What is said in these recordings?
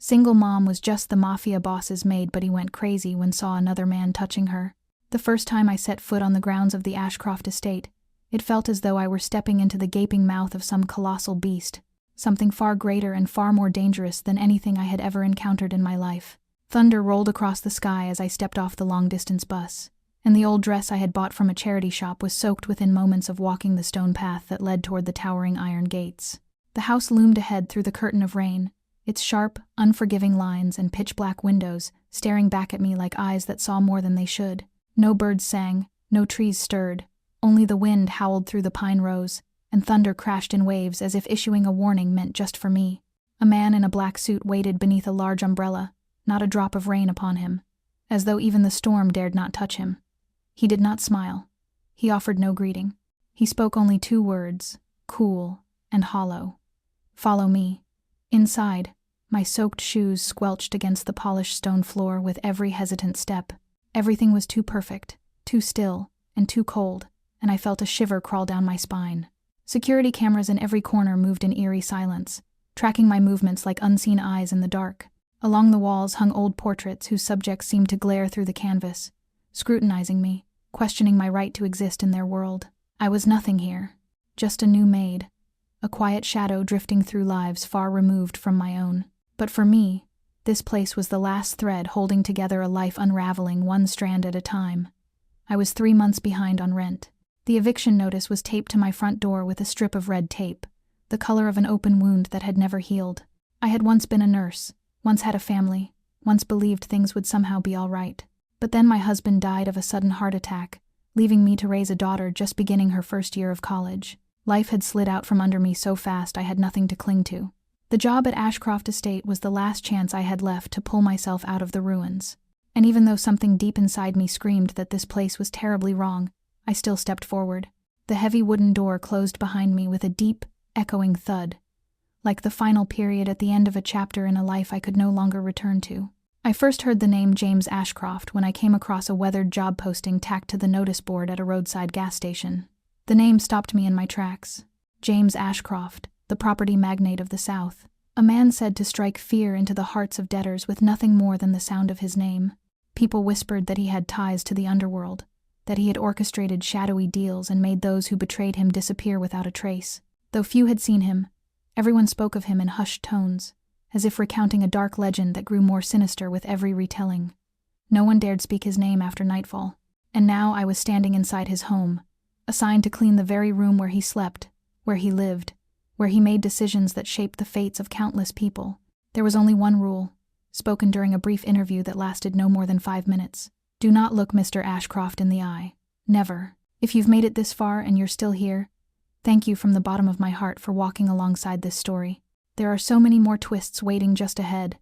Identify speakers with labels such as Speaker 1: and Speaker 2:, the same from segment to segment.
Speaker 1: Single mom was just the Mafia boss's maid, but he went crazy when saw another man touching her. The first time I set foot on the grounds of the Ashcroft estate, it felt as though I were stepping into the gaping mouth of some colossal beast, something far greater and far more dangerous than anything I had ever encountered in my life. Thunder rolled across the sky as I stepped off the long-distance bus, and the old dress I had bought from a charity shop was soaked within moments of walking the stone path that led toward the towering iron gates. The house loomed ahead through the curtain of rain, its sharp, unforgiving lines and pitch-black windows staring back at me like eyes that saw more than they should. No birds sang, no trees stirred, only the wind howled through the pine rows, and thunder crashed in waves as if issuing a warning meant just for me. A man in a black suit waited beneath a large umbrella, not a drop of rain upon him, as though even the storm dared not touch him. He did not smile. He offered no greeting. He spoke only 2 words, cool and hollow. "Follow me." Inside, my soaked shoes squelched against the polished stone floor with every hesitant step. Everything was too perfect, too still, and too cold, and I felt a shiver crawl down my spine. Security cameras in every corner moved in eerie silence, tracking my movements like unseen eyes in the dark. Along the walls hung old portraits whose subjects seemed to glare through the canvas, scrutinizing me, questioning my right to exist in their world. I was nothing here, just a new maid, a quiet shadow drifting through lives far removed from my own. But for me, this place was the last thread holding together a life unraveling one strand at a time. I was 3 months behind on rent. The eviction notice was taped to my front door with a strip of red tape, the color of an open wound that had never healed. I had once been a nurse, once had a family, once believed things would somehow be all right. But then my husband died of a sudden heart attack, leaving me to raise a daughter just beginning her first year of college. Life had slid out from under me so fast I had nothing to cling to. The job at Ashcroft Estate was the last chance I had left to pull myself out of the ruins. And even though something deep inside me screamed that this place was terribly wrong, I still stepped forward. The heavy wooden door closed behind me with a deep, echoing thud, like the final period at the end of a chapter in a life I could no longer return to. I first heard the name James Ashcroft when I came across a weathered job posting tacked to the notice board at a roadside gas station. The name stopped me in my tracks. James Ashcroft, the property magnate of the South. A man said to strike fear into the hearts of debtors with nothing more than the sound of his name. People whispered that he had ties to the underworld, that he had orchestrated shadowy deals and made those who betrayed him disappear without a trace. Though few had seen him, everyone spoke of him in hushed tones, as if recounting a dark legend that grew more sinister with every retelling. No one dared speak his name after nightfall, and now I was standing inside his home, assigned to clean the very room where he slept, where he lived, where he made decisions that shaped the fates of countless people. There was only one rule, spoken during a brief interview that lasted no more than 5 minutes. Do not look Mr. Ashcroft in the eye. Never. If you've made it this far and you're still here, thank you from the bottom of my heart for walking alongside this story. There are so many more twists waiting just ahead,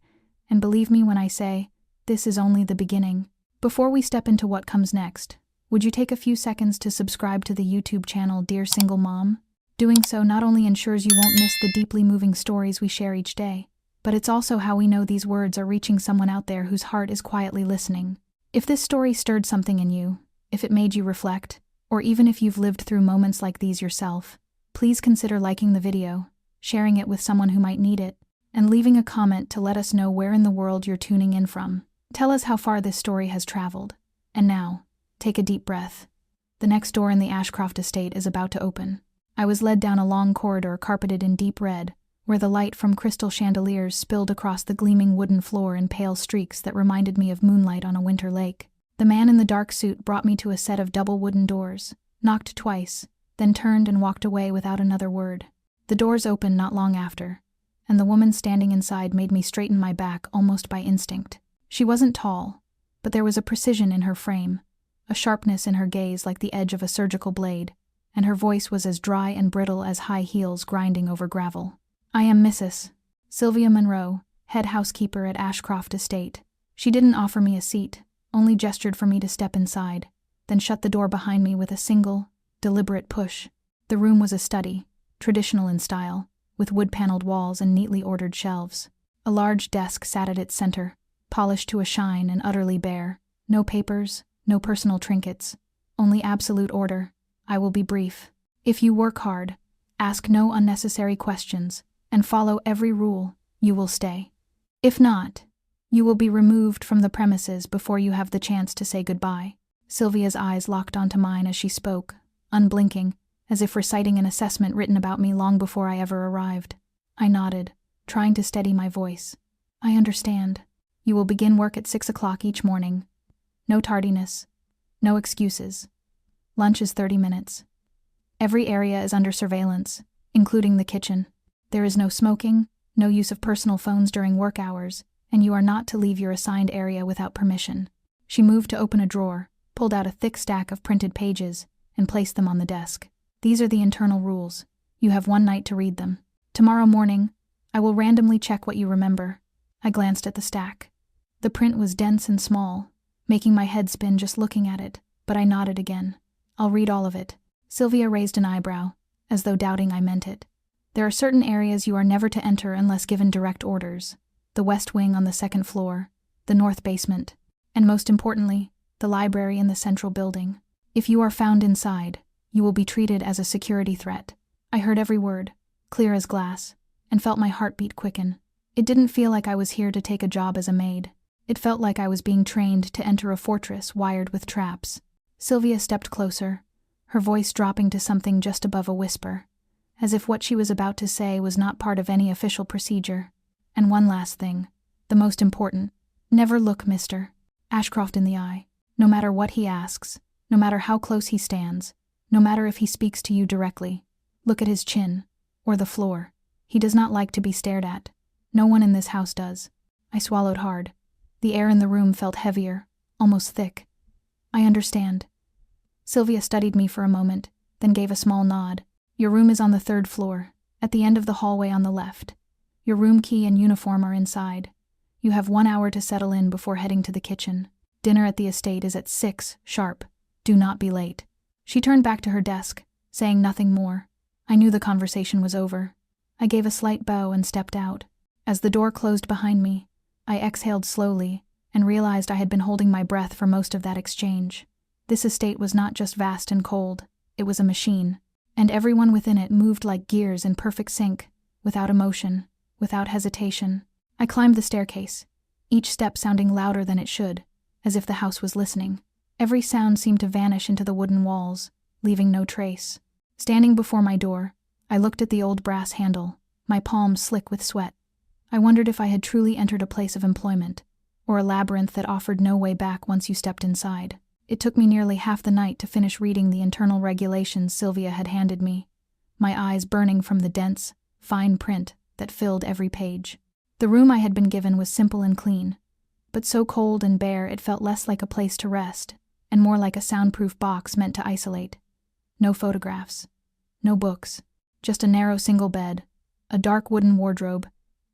Speaker 1: and believe me when I say, this is only the beginning. Before we step into what comes next, would you take a few seconds to subscribe to the YouTube channel Dear Single Mom? Doing so not only ensures you won't miss the deeply moving stories we share each day, but it's also how we know these words are reaching someone out there whose heart is quietly listening. If this story stirred something in you, if it made you reflect, or even if you've lived through moments like these yourself, please consider liking the video, sharing it with someone who might need it, and leaving a comment to let us know where in the world you're tuning in from. Tell us how far this story has traveled. And now, take a deep breath. The next door in the Ashcroft estate is about to open. I was led down a long corridor carpeted in deep red, where the light from crystal chandeliers spilled across the gleaming wooden floor in pale streaks that reminded me of moonlight on a winter lake. The man in the dark suit brought me to a set of double wooden doors, knocked twice, then turned and walked away without another word. The doors opened not long after, and the woman standing inside made me straighten my back almost by instinct. She wasn't tall, but there was a precision in her frame, a sharpness in her gaze like the edge of a surgical blade, and her voice was as dry and brittle as high heels grinding over gravel. I am Mrs. Sylvia Monroe, head housekeeper at Ashcroft Estate. She didn't offer me a seat, only gestured for me to step inside, then shut the door behind me with a single, deliberate push. The room was a study, traditional in style, with wood-paneled walls and neatly ordered shelves. A large desk sat at its center, polished to a shine and utterly bare. No papers, no personal trinkets, only absolute order. I will be brief. If you work hard, ask no unnecessary questions, and follow every rule, you will stay. If not, you will be removed from the premises before you have the chance to say goodbye." Sylvia's eyes locked onto mine as she spoke, unblinking, as if reciting an assessment written about me long before I ever arrived. I nodded, trying to steady my voice. "I understand. You will begin work at 6 o'clock each morning. No tardiness. No excuses. Lunch is 30 minutes. Every area is under surveillance, including the kitchen. There is no smoking, no use of personal phones during work hours, and you are not to leave your assigned area without permission." She moved to open a drawer, pulled out a thick stack of printed pages, and placed them on the desk. "These are the internal rules. You have 1 night to read them. Tomorrow morning, I will randomly check what you remember." I glanced at the stack. The print was dense and small, making my head spin just looking at it, but I nodded again. "I'll read all of it." Sylvia raised an eyebrow, as though doubting I meant it. "There are certain areas you are never to enter unless given direct orders. The west wing on the 2nd floor, the north basement, and most importantly, the library in the central building. If you are found inside, you will be treated as a security threat." I heard every word, clear as glass, and felt my heartbeat quicken. It didn't feel like I was here to take a job as a maid. It felt like I was being trained to enter a fortress wired with traps. Sylvia stepped closer, her voice dropping to something just above a whisper, as if what she was about to say was not part of any official procedure. "And one last thing, the most important. Never look Mr. Ashcroft in the eye. No matter what he asks, no matter how close he stands, no matter if he speaks to you directly. Look at his chin, or the floor. He does not like to be stared at. No one in this house does." I swallowed hard. The air in the room felt heavier, almost thick. "I understand." Sylvia studied me for a moment, then gave a small nod. "Your room is on the 3rd floor, at the end of the hallway on the left. Your room key and uniform are inside. You have 1 hour to settle in before heading to the kitchen. Dinner at the estate is at 6 sharp. Do not be late." She turned back to her desk, saying nothing more. I knew the conversation was over. I gave a slight bow and stepped out. As the door closed behind me, I exhaled slowly and realized I had been holding my breath for most of that exchange. This estate was not just vast and cold, it was a machine, and everyone within it moved like gears in perfect sync, without emotion, without hesitation. I climbed the staircase, each step sounding louder than it should, as if the house was listening. Every sound seemed to vanish into the wooden walls, leaving no trace. Standing before my door, I looked at the old brass handle, my palms slick with sweat. I wondered if I had truly entered a place of employment, or a labyrinth that offered no way back once you stepped inside. It took me nearly half the night to finish reading the internal regulations Sylvia had handed me, my eyes burning from the dense, fine print that filled every page. The room I had been given was simple and clean, but so cold and bare it felt less like a place to rest, and more like a soundproof box meant to isolate. No photographs, no books, just a narrow single bed, a dark wooden wardrobe,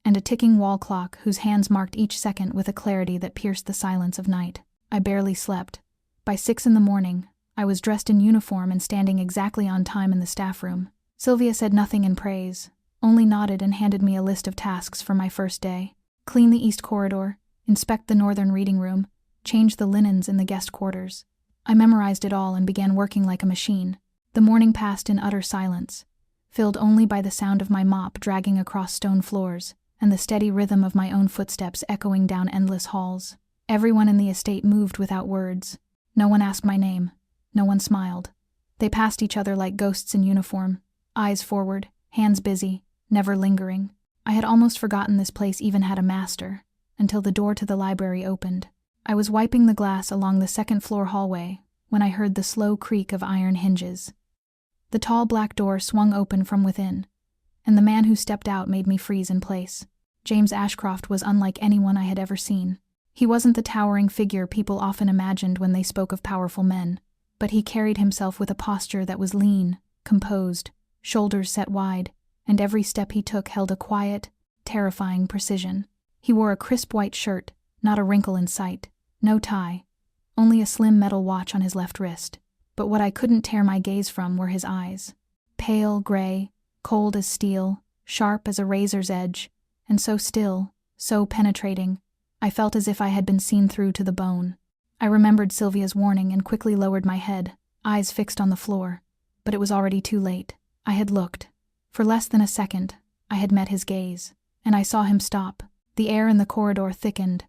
Speaker 1: and a ticking wall clock whose hands marked each second with a clarity that pierced the silence of night. I barely slept. By 6 in the morning, I was dressed in uniform and standing exactly on time in the staff room. Sylvia said nothing in praise, only nodded and handed me a list of tasks for my first day. Clean the east corridor, inspect the northern reading room, change the linens in the guest quarters. I memorized it all and began working like a machine. The morning passed in utter silence, filled only by the sound of my mop dragging across stone floors, and the steady rhythm of my own footsteps echoing down endless halls. Everyone in the estate moved without words. No one asked my name. No one smiled. They passed each other like ghosts in uniform, eyes forward, hands busy, never lingering. I had almost forgotten this place even had a master, until the door to the library opened. I was wiping the glass along the 2nd floor hallway when I heard the slow creak of iron hinges. The tall black door swung open from within, and the man who stepped out made me freeze in place. James Ashcroft was unlike anyone I had ever seen. He wasn't the towering figure people often imagined when they spoke of powerful men, but he carried himself with a posture that was lean, composed, shoulders set wide, and every step he took held a quiet, terrifying precision. He wore a crisp white shirt, not a wrinkle in sight, no tie, only a slim metal watch on his left wrist. But what I couldn't tear my gaze from were his eyes. Pale, gray, cold as steel, sharp as a razor's edge, and so still, so penetrating, I felt as if I had been seen through to the bone. I remembered Sylvia's warning and quickly lowered my head, eyes fixed on the floor, but it was already too late. I had looked. For less than a second, I had met his gaze, and I saw him stop, The air in the corridor thickened.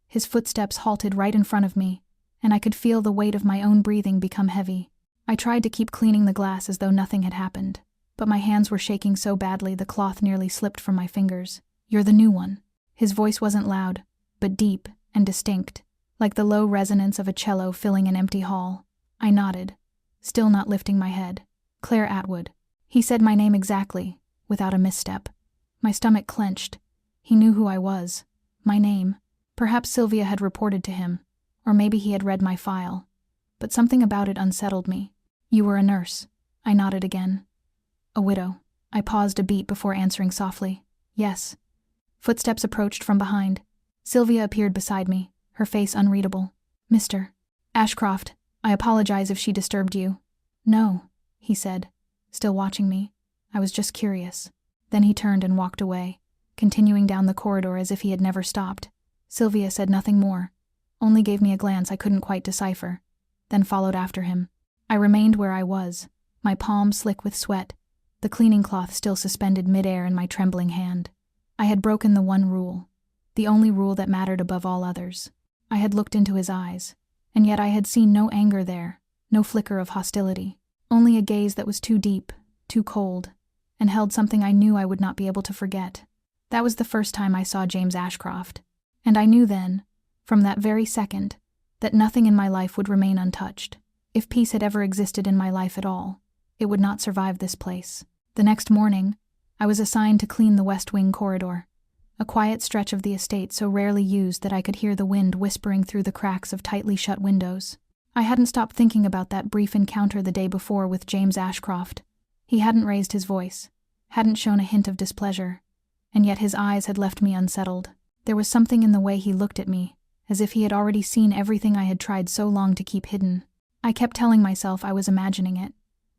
Speaker 1: His footsteps halted right in front of me, and I could feel the weight of my own breathing become heavy. I tried to keep cleaning the glass as though nothing had happened, but my hands were shaking so badly the cloth nearly slipped from my fingers. "You're the new one." His voice wasn't loud, but deep and distinct, like the low resonance of a cello filling an empty hall. I nodded, still not lifting my head. "Claire Atwood." He said my name exactly, without a misstep. My stomach clenched. He knew who I was. My name. Perhaps Sylvia had reported to him, or maybe he had read my file. But something about it unsettled me. "You were a nurse." I nodded again. "A widow." I paused a beat before answering softly. "Yes." Footsteps approached from behind. Sylvia appeared beside me, her face unreadable. "Mr. Ashcroft, I apologize if she disturbed you." "No," he said, still watching me. "I was just curious." Then he turned and walked away, continuing down the corridor as if he had never stopped. Sylvia said nothing more, only gave me a glance I couldn't quite decipher, then followed after him. I remained where I was, my palm slick with sweat, the cleaning cloth still suspended midair in my trembling hand. I had broken the one rule, the only rule that mattered above all others. I had looked into his eyes, and yet I had seen no anger there, no flicker of hostility, only a gaze that was too deep, too cold, and held something I knew I would not be able to forget. That was the first time I saw James Ashcroft, and I knew then, from that very second, that nothing in my life would remain untouched. If peace had ever existed in my life at all, it would not survive this place. The next morning, I was assigned to clean the West Wing corridor, a quiet stretch of the estate so rarely used that I could hear the wind whispering through the cracks of tightly shut windows. I hadn't stopped thinking about that brief encounter the day before with James Ashcroft. He hadn't raised his voice, hadn't shown a hint of displeasure, and yet his eyes had left me unsettled. There was something in the way he looked at me, as if he had already seen everything I had tried so long to keep hidden. I kept telling myself I was imagining it,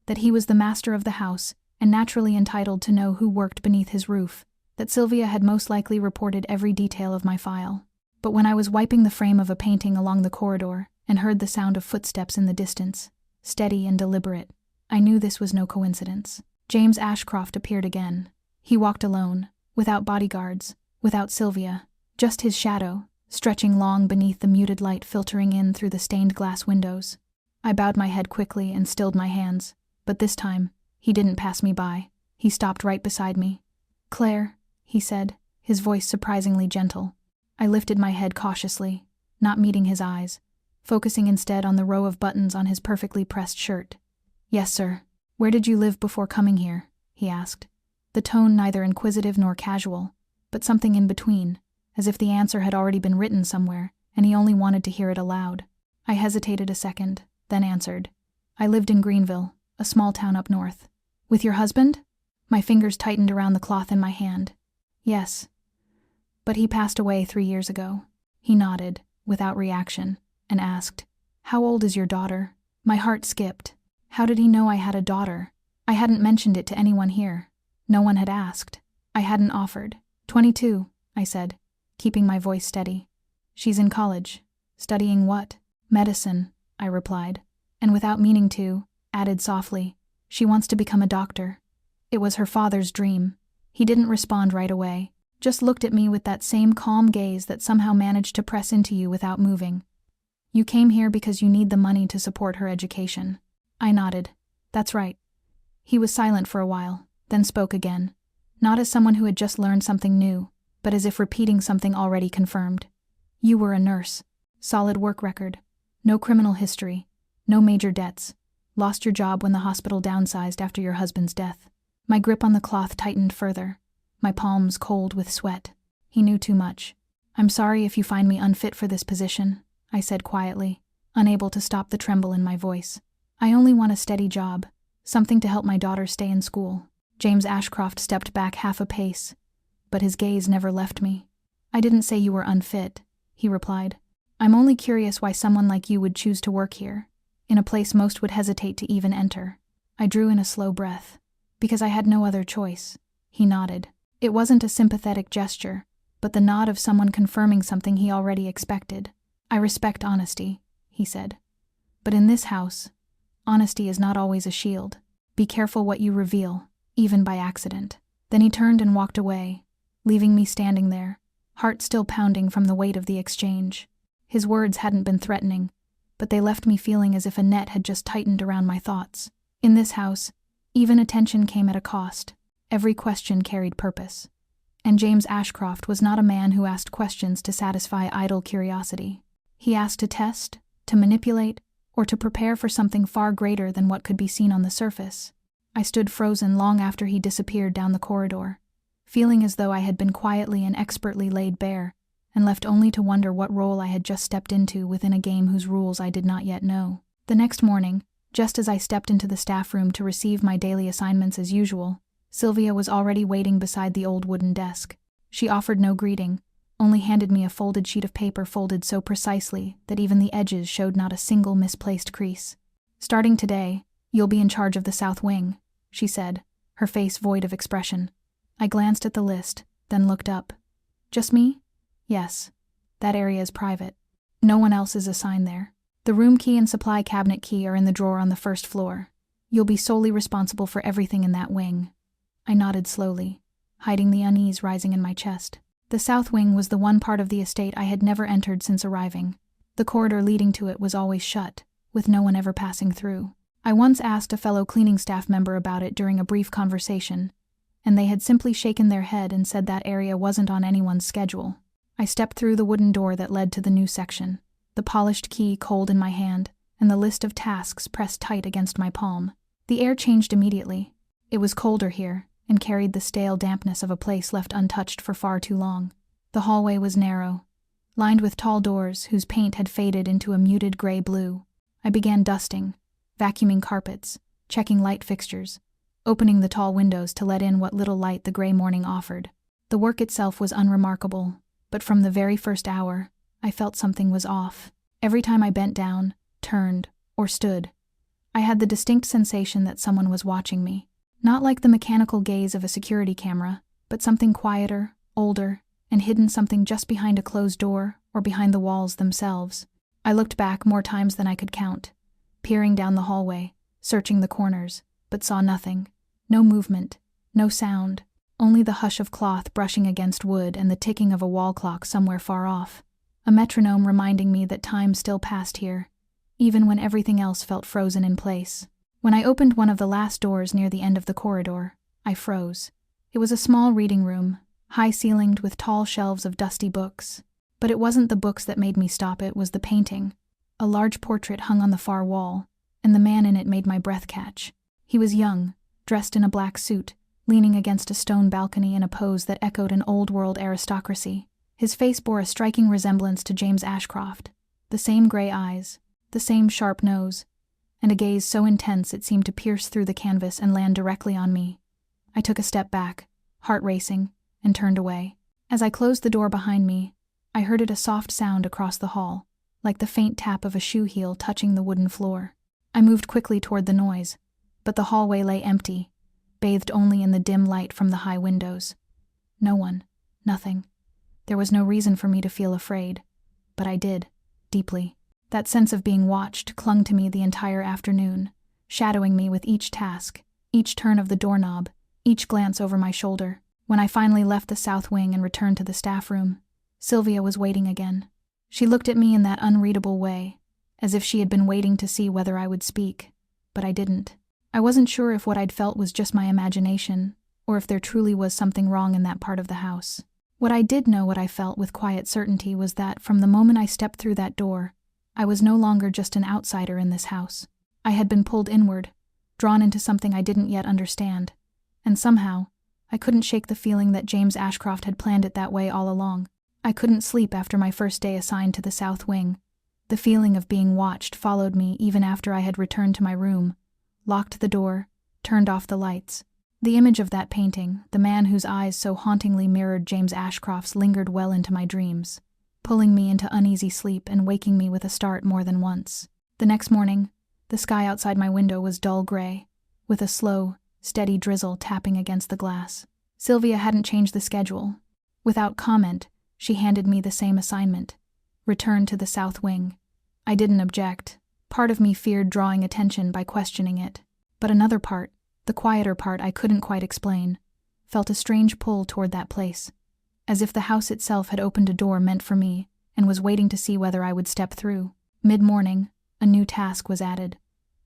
Speaker 1: that he was the master of the house and naturally entitled to know who worked beneath his roof, that Sylvia had most likely reported every detail of my file. But when I was wiping the frame of a painting along the corridor and heard the sound of footsteps in the distance, steady and deliberate, I knew this was no coincidence. James Ashcroft appeared again. He walked alone, without bodyguards, without Sylvia, just his shadow, stretching long beneath the muted light filtering in through the stained glass windows. I bowed my head quickly and stilled my hands, but this time, he didn't pass me by. He stopped right beside me. "Claire," he said, his voice surprisingly gentle. I lifted my head cautiously, not meeting his eyes, focusing instead on the row of buttons on his perfectly pressed shirt. "Yes, sir." "Where did you live before coming here?" he asked, the tone neither inquisitive nor casual, but something in between, as if the answer had already been written somewhere, and he only wanted to hear it aloud. I hesitated a second, then answered. "I lived in Greenville, a small town up north." "With your husband?" My fingers tightened around the cloth in my hand. "Yes. But he passed away 3 years ago." He nodded, without reaction, and asked, "How old is your daughter?" My heart skipped. How did he know I had a daughter? I hadn't mentioned it to anyone here. No one had asked. I hadn't offered. 22, I said, keeping my voice steady. "She's in college." "Studying what?" "Medicine," I replied, and without meaning to, added softly, "She wants to become a doctor." It was her father's dream. He didn't respond right away, just looked at me with that same calm gaze that somehow managed to press into you without moving. "You came here because you need the money to support her education." I nodded. "That's right." He was silent for a while, then spoke again, not as someone who had just learned something new, but as if repeating something already confirmed. "You were a nurse. Solid work record. No criminal history. No major debts. Lost your job when the hospital downsized after your husband's death." My grip on the cloth tightened further, my palms cold with sweat. He knew too much. "I'm sorry if you find me unfit for this position," I said quietly, unable to stop the tremble in my voice. "I only want a steady job, something to help my daughter stay in school." James Ashcroft stepped back half a pace, but his gaze never left me. "I didn't say you were unfit," he replied. "I'm only curious why someone like you would choose to work here, in a place most would hesitate to even enter." I drew in a slow breath. "Because I had no other choice." He nodded. It wasn't a sympathetic gesture, but the nod of someone confirming something he already expected. "I respect honesty," he said. "But in this house, honesty is not always a shield. Be careful what you reveal, even by accident." Then he turned and walked away, leaving me standing there, heart still pounding from the weight of the exchange. His words hadn't been threatening, but they left me feeling as if a net had just tightened around my thoughts. In this house, even attention came at a cost. Every question carried purpose. And James Ashcroft was not a man who asked questions to satisfy idle curiosity. He asked to test, to manipulate, or to prepare for something far greater than what could be seen on the surface. I stood frozen long after he disappeared down the corridor, feeling as though I had been quietly and expertly laid bare, and left only to wonder what role I had just stepped into within a game whose rules I did not yet know. The next morning, just as I stepped into the staff room to receive my daily assignments as usual, Sylvia was already waiting beside the old wooden desk. She offered no greeting, only handed me a folded sheet of paper folded so precisely that even the edges showed not a single misplaced crease. "Starting today, you'll be in charge of the South Wing," she said, her face void of expression. I glanced at the list, then looked up. "Just me?" "Yes. That area is private. No one else is assigned there. The room key and supply cabinet key are in the drawer on the first floor. You'll be solely responsible for everything in that wing." I nodded slowly, hiding the unease rising in my chest. The South Wing was the one part of the estate I had never entered since arriving. The corridor leading to it was always shut, with no one ever passing through. I once asked a fellow cleaning staff member about it during a brief conversation, and they had simply shaken their head and said that area wasn't on anyone's schedule. I stepped through the wooden door that led to the new section, the polished key cold in my hand, and the list of tasks pressed tight against my palm. The air changed immediately. It was colder here, and carried the stale dampness of a place left untouched for far too long. The hallway was narrow, lined with tall doors whose paint had faded into a muted gray blue. I began dusting, vacuuming carpets, checking light fixtures, opening the tall windows to let in what little light the gray morning offered. The work itself was unremarkable, but from the very first hour, I felt something was off. Every time I bent down, turned, or stood, I had the distinct sensation that someone was watching me. Not like the mechanical gaze of a security camera, but something quieter, older, and hidden, something just behind a closed door or behind the walls themselves. I looked back more times than I could count, peering down the hallway, searching the corners, but saw nothing. No movement, no sound, only the hush of cloth brushing against wood and the ticking of a wall clock somewhere far off. A metronome reminding me that time still passed here, even when everything else felt frozen in place. When I opened one of the last doors near the end of the corridor, I froze. It was a small reading room, high-ceilinged with tall shelves of dusty books. But it wasn't the books that made me stop, it was the painting. A large portrait hung on the far wall, and the man in it made my breath catch. He was young, dressed in a black suit, leaning against a stone balcony in a pose that echoed an old-world aristocracy. His face bore a striking resemblance to James Ashcroft. The same gray eyes, the same sharp nose, and a gaze so intense it seemed to pierce through the canvas and land directly on me. I took a step back, heart racing, and turned away. As I closed the door behind me, I heard a soft sound across the hall, like the faint tap of a shoe heel touching the wooden floor. I moved quickly toward the noise, but the hallway lay empty, bathed only in the dim light from the high windows. No one, nothing. There was no reason for me to feel afraid, but I did, deeply. That sense of being watched clung to me the entire afternoon, shadowing me with each task, each turn of the doorknob, each glance over my shoulder. When I finally left the South Wing and returned to the staff room, Sylvia was waiting again. She looked at me in that unreadable way, as if she had been waiting to see whether I would speak, but I didn't. I wasn't sure if what I'd felt was just my imagination, or if there truly was something wrong in that part of the house. What I did know, what I felt with quiet certainty, was that from the moment I stepped through that door, I was no longer just an outsider in this house. I had been pulled inward, drawn into something I didn't yet understand, and somehow, I couldn't shake the feeling that James Ashcroft had planned it that way all along. I couldn't sleep after my first day assigned to the South Wing. The feeling of being watched followed me even after I had returned to my room, locked the door, turned off the lights. The image of that painting, the man whose eyes so hauntingly mirrored James Ashcroft's, lingered well into my dreams, pulling me into uneasy sleep and waking me with a start more than once. The next morning, the sky outside my window was dull gray, with a slow, steady drizzle tapping against the glass. Sylvia hadn't changed the schedule. Without comment, she handed me the same assignment: return to the South Wing. I didn't object. Part of me feared drawing attention by questioning it, but another part, the quieter part I couldn't quite explain, felt a strange pull toward that place. as if the house itself had opened a door meant for me and was waiting to see whether I would step through. Mid-morning, a new task was added.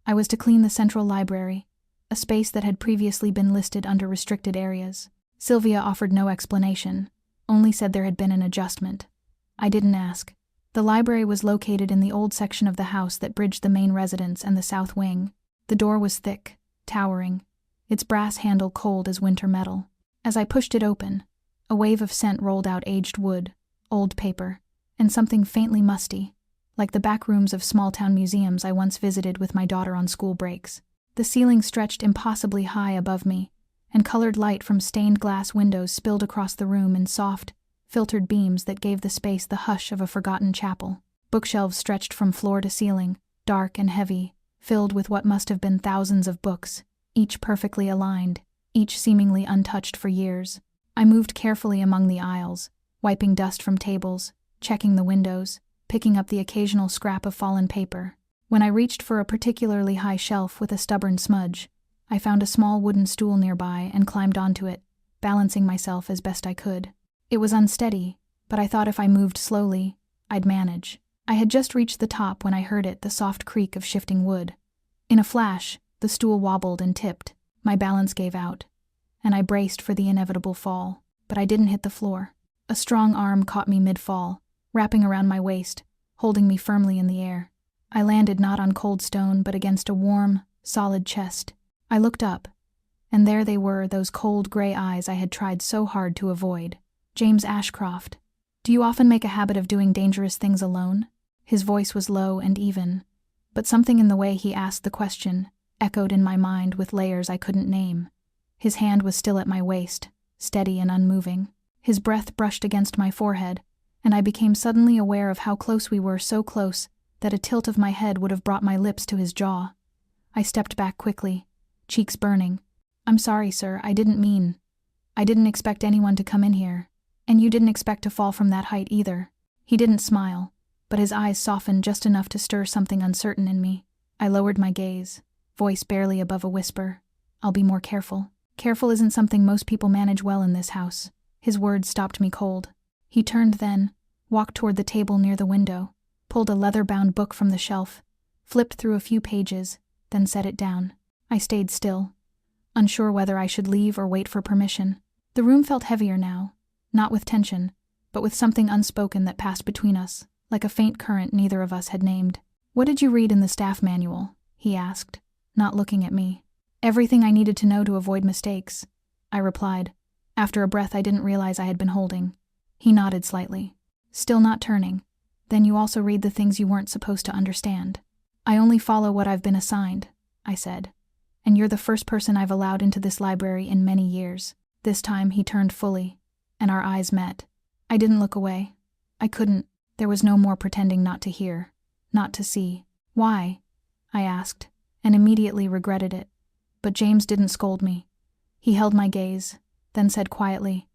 Speaker 1: I was to clean the central library, a space that had previously been listed under restricted areas. Sylvia offered no explanation, only said there had been an adjustment. I didn't ask. The library was located in the old section of the house that bridged the main residence and the south wing. The door was thick, towering, its brass handle cold as winter metal. As I pushed it open, a wave of scent rolled out: aged wood, old paper, and something faintly musty, like the back rooms of small-town museums I once visited with my daughter on school breaks. The ceiling stretched impossibly high above me, and colored light from stained glass windows spilled across the room in soft, filtered beams that gave the space the hush of a forgotten chapel. Bookshelves stretched from floor to ceiling, dark and heavy, filled with what must have been thousands of books, each perfectly aligned, each seemingly untouched for years. I moved carefully among the aisles, wiping dust from tables, checking the windows, picking up the occasional scrap of fallen paper. When I reached for a particularly high shelf with a stubborn smudge, I found a small wooden stool nearby and climbed onto it, balancing myself as best I could. It was unsteady, but I thought if I moved slowly, I'd manage. I had just reached the top when I heard the soft creak of shifting wood. In a flash, the stool wobbled and tipped. My balance gave out, and I braced for the inevitable fall, but I didn't hit the floor. A strong arm caught me mid-fall, wrapping around my waist, holding me firmly in the air. I landed not on cold stone but against a warm, solid chest. I looked up, and there they were, those cold gray eyes I had tried so hard to avoid. James Ashcroft. "Do you often make a habit of doing dangerous things alone?" His voice was low and even, but something in the way he asked the question echoed in my mind with layers I couldn't name. His hand was still at my waist, steady and unmoving. His breath brushed against my forehead, and I became suddenly aware of how close we were, so close that a tilt of my head would have brought my lips to his jaw. I stepped back quickly, cheeks burning. "I'm sorry, sir, I didn't expect anyone to come in here. And you didn't expect to fall from that height either." He didn't smile, but his eyes softened just enough to stir something uncertain in me. I lowered my gaze, voice barely above a whisper. "I'll be more careful." Careful isn't something most people manage well in this house. His words stopped me cold. He turned then, walked toward the table near the window, pulled a leather-bound book from the shelf, flipped through a few pages, then set it down. I stayed still, unsure whether I should leave or wait for permission. The room felt heavier now, not with tension, but with something unspoken that passed between us, like a faint current neither of us had named. "What did you read in the staff manual?" he asked, not looking at me. "Everything I needed to know to avoid mistakes," I replied, after a breath I didn't realize I had been holding. He nodded slightly, still not turning. "Then you also read the things you weren't supposed to understand." "I only follow what I've been assigned," I said, "and you're the first person I've allowed into this library in many years." This time he turned fully, and our eyes met. I didn't look away. I couldn't. There was no more pretending not to hear, not to see. "Why?" I asked, and immediately regretted it. But James didn't scold me. He held my gaze, then said quietly,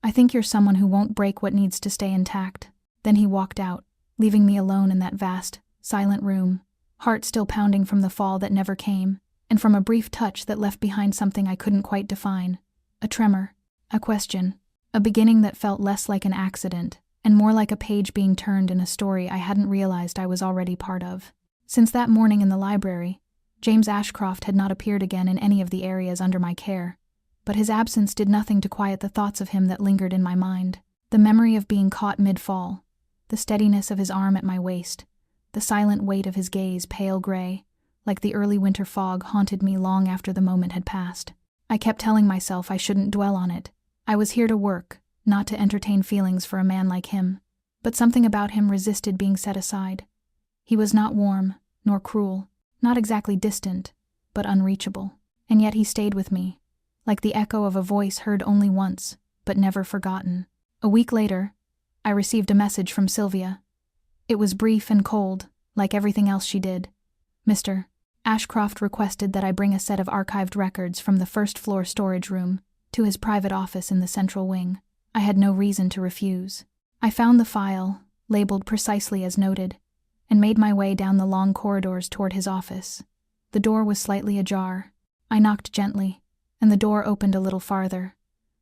Speaker 1: "I think you're someone who won't break what needs to stay intact." Then he walked out, leaving me alone in that vast, silent room, heart still pounding from the fall that never came, and from a brief touch that left behind something I couldn't quite define. A tremor, a question, a beginning that felt less like an accident and more like a page being turned in a story I hadn't realized I was already part of. Since that morning in the library, James Ashcroft had not appeared again in any of the areas under my care, but his absence did nothing to quiet the thoughts of him that lingered in my mind. The memory of being caught mid-fall, the steadiness of his arm at my waist, the silent weight of his gaze, pale gray, like the early winter fog, haunted me long after the moment had passed. I kept telling myself I shouldn't dwell on it. I was here to work, not to entertain feelings for a man like him. But something about him resisted being set aside. He was not warm, nor cruel, not exactly distant, but unreachable. And yet he stayed with me, like the echo of a voice heard only once, but never forgotten. A week later, I received a message from Sylvia. It was brief and cold, like everything else she did. "Mr. Ashcroft requested that I bring a set of archived records from the first-floor storage room to his private office in the central wing." I had no reason to refuse. I found the file, labeled precisely as noted, and made my way down the long corridors toward his office. The door was slightly ajar. I knocked gently, and the door opened a little farther,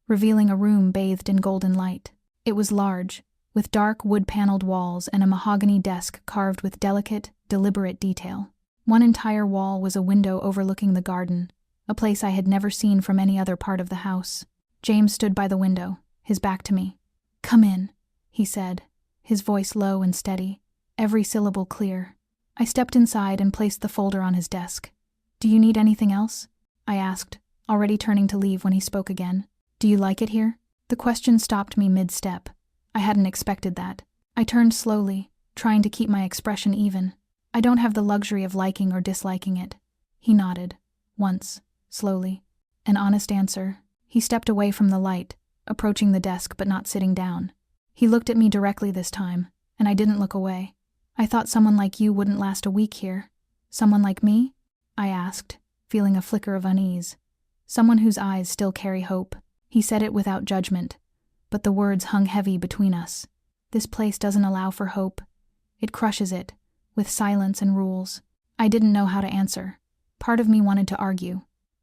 Speaker 1: revealing a room bathed in golden light. It was large, with dark wood-paneled walls and a mahogany desk carved with delicate, deliberate detail. One entire wall was a window overlooking the garden, a place I had never seen from any other part of the house. James stood by the window, his back to me. "Come in," he said, his voice low and steady, every syllable clear. I stepped inside and placed the folder on his desk. "Do you need anything else?" I asked, already turning to leave when he spoke again. "Do you like it here?" The question stopped me mid-step. I hadn't expected that. I turned slowly, trying to keep my expression even. "I don't have the luxury of liking or disliking it." He nodded, once, slowly. An honest answer. He stepped away from the light, approaching the desk but not sitting down. He looked at me directly this time, and I didn't look away. "I thought someone like you wouldn't last a week here." "Someone like me?" I asked, feeling a flicker of unease. "Someone whose eyes still carry hope." He said it without judgment, but the words hung heavy between us. This place doesn't allow for hope. It crushes it, with silence and rules. I didn't know how to answer. Part of me wanted to argue.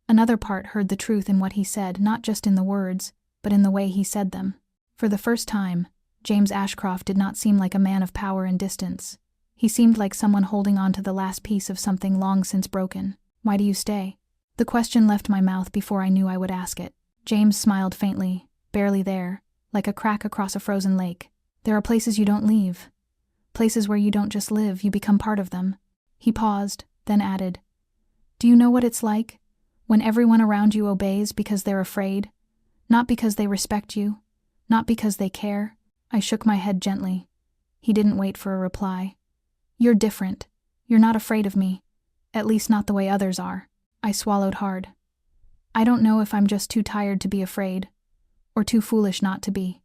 Speaker 1: Another part heard the truth in what he said, not just in the words, but in the way he said them. For the first time, James Ashcroft did not seem like a man of power and distance. He seemed like someone holding on to the last piece of something long since broken. "Why do you stay?" The question left my mouth before I knew I would ask it. James smiled faintly, barely there, like a crack across a frozen lake. "There are places you don't leave. Places where you don't just live, you become part of them." He paused, then added, "Do you know what it's like? When everyone around you obeys because they're afraid? Not because they respect you, not because they care." I shook my head gently. He didn't wait for a reply. "You're different. You're not afraid of me. At least not the way others are." I swallowed hard. "I don't know if I'm just too tired to be afraid, or too foolish not to be."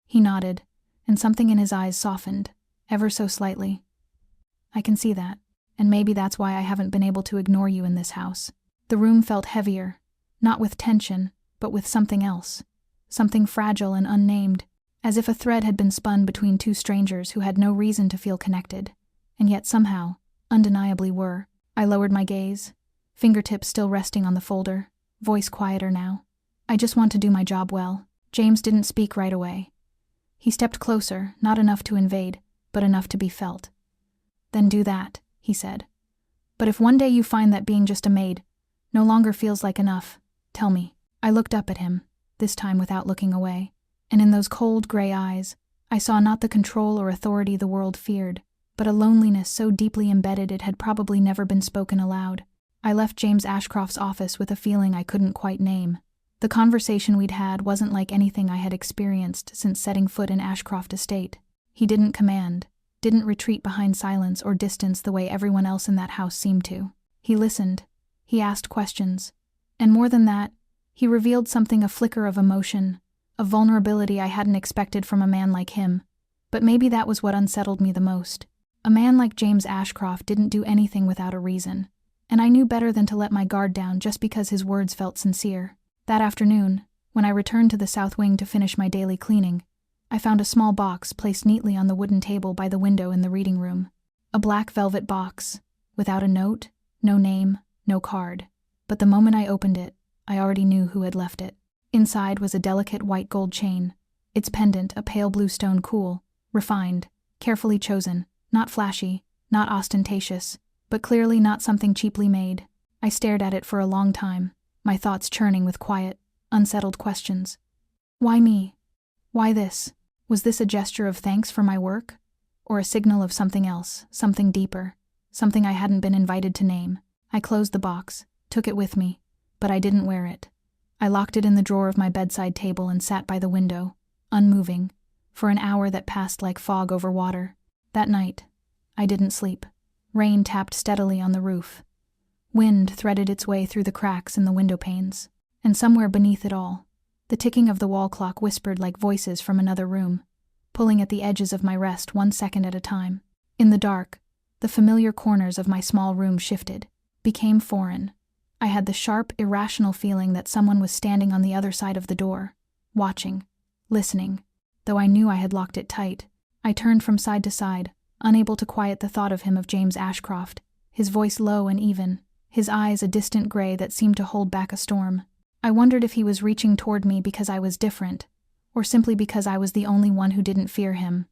Speaker 1: He nodded, and something in his eyes softened, ever so slightly. "I can see that, and maybe that's why I haven't been able to ignore you in this house." The room felt heavier, not with tension, but with something else, something fragile and unnamed, as if a thread had been spun between two strangers who had no reason to feel connected, and yet somehow, undeniably were. I lowered my gaze, fingertips still resting on the folder, voice quieter now. "I just want to do my job well." James didn't speak right away. He stepped closer, not enough to invade, but enough to be felt. "Then do that," he said. "But if one day you find that being just a maid no longer feels like enough, tell me." I looked up at him, this time without looking away, and in those cold gray eyes, I saw not the control or authority the world feared, but a loneliness so deeply embedded it had probably never been spoken aloud. I left James Ashcroft's office with a feeling I couldn't quite name. The conversation we'd had wasn't like anything I had experienced since setting foot in Ashcroft Estate. He didn't command, didn't retreat behind silence or distance the way everyone else in that house seemed to. He listened. He asked questions. And more than that, he revealed something, a flicker of emotion, a vulnerability I hadn't expected from a man like him. But maybe that was what unsettled me the most. A man like James Ashcroft didn't do anything without a reason, and I knew better than to let my guard down just because his words felt sincere. That afternoon, when I returned to the south wing to finish my daily cleaning, I found a small box placed neatly on the wooden table by the window in the reading room. A black velvet box, without a note, no name, no card. But the moment I opened it, I already knew who had left it. Inside was a delicate white gold chain, its pendant a pale blue stone, cool, refined, carefully chosen, not flashy, not ostentatious, but clearly not something cheaply made. I stared at it for a long time, my thoughts churning with quiet, unsettled questions. Why me? Why this? Was this a gesture of thanks for my work? Or a signal of something else, something deeper, something I hadn't been invited to name? I closed the box, took it with me, but I didn't wear it. I locked it in the drawer of my bedside table and sat by the window, unmoving, for an hour that passed like fog over water. That night, I didn't sleep. Rain tapped steadily on the roof. Wind threaded its way through the cracks in the window panes, and somewhere beneath it all, the ticking of the wall clock whispered like voices from another room, pulling at the edges of my rest 1 second at a time. In the dark, the familiar corners of my small room shifted, became foreign. I had the sharp, irrational feeling that someone was standing on the other side of the door, watching, listening. Though I knew I had locked it tight, I turned from side to side, unable to quiet the thought of him, of James Ashcroft, his voice low and even, his eyes a distant gray that seemed to hold back a storm. I wondered if he was reaching toward me because I was different, or simply because I was the only one who didn't fear him.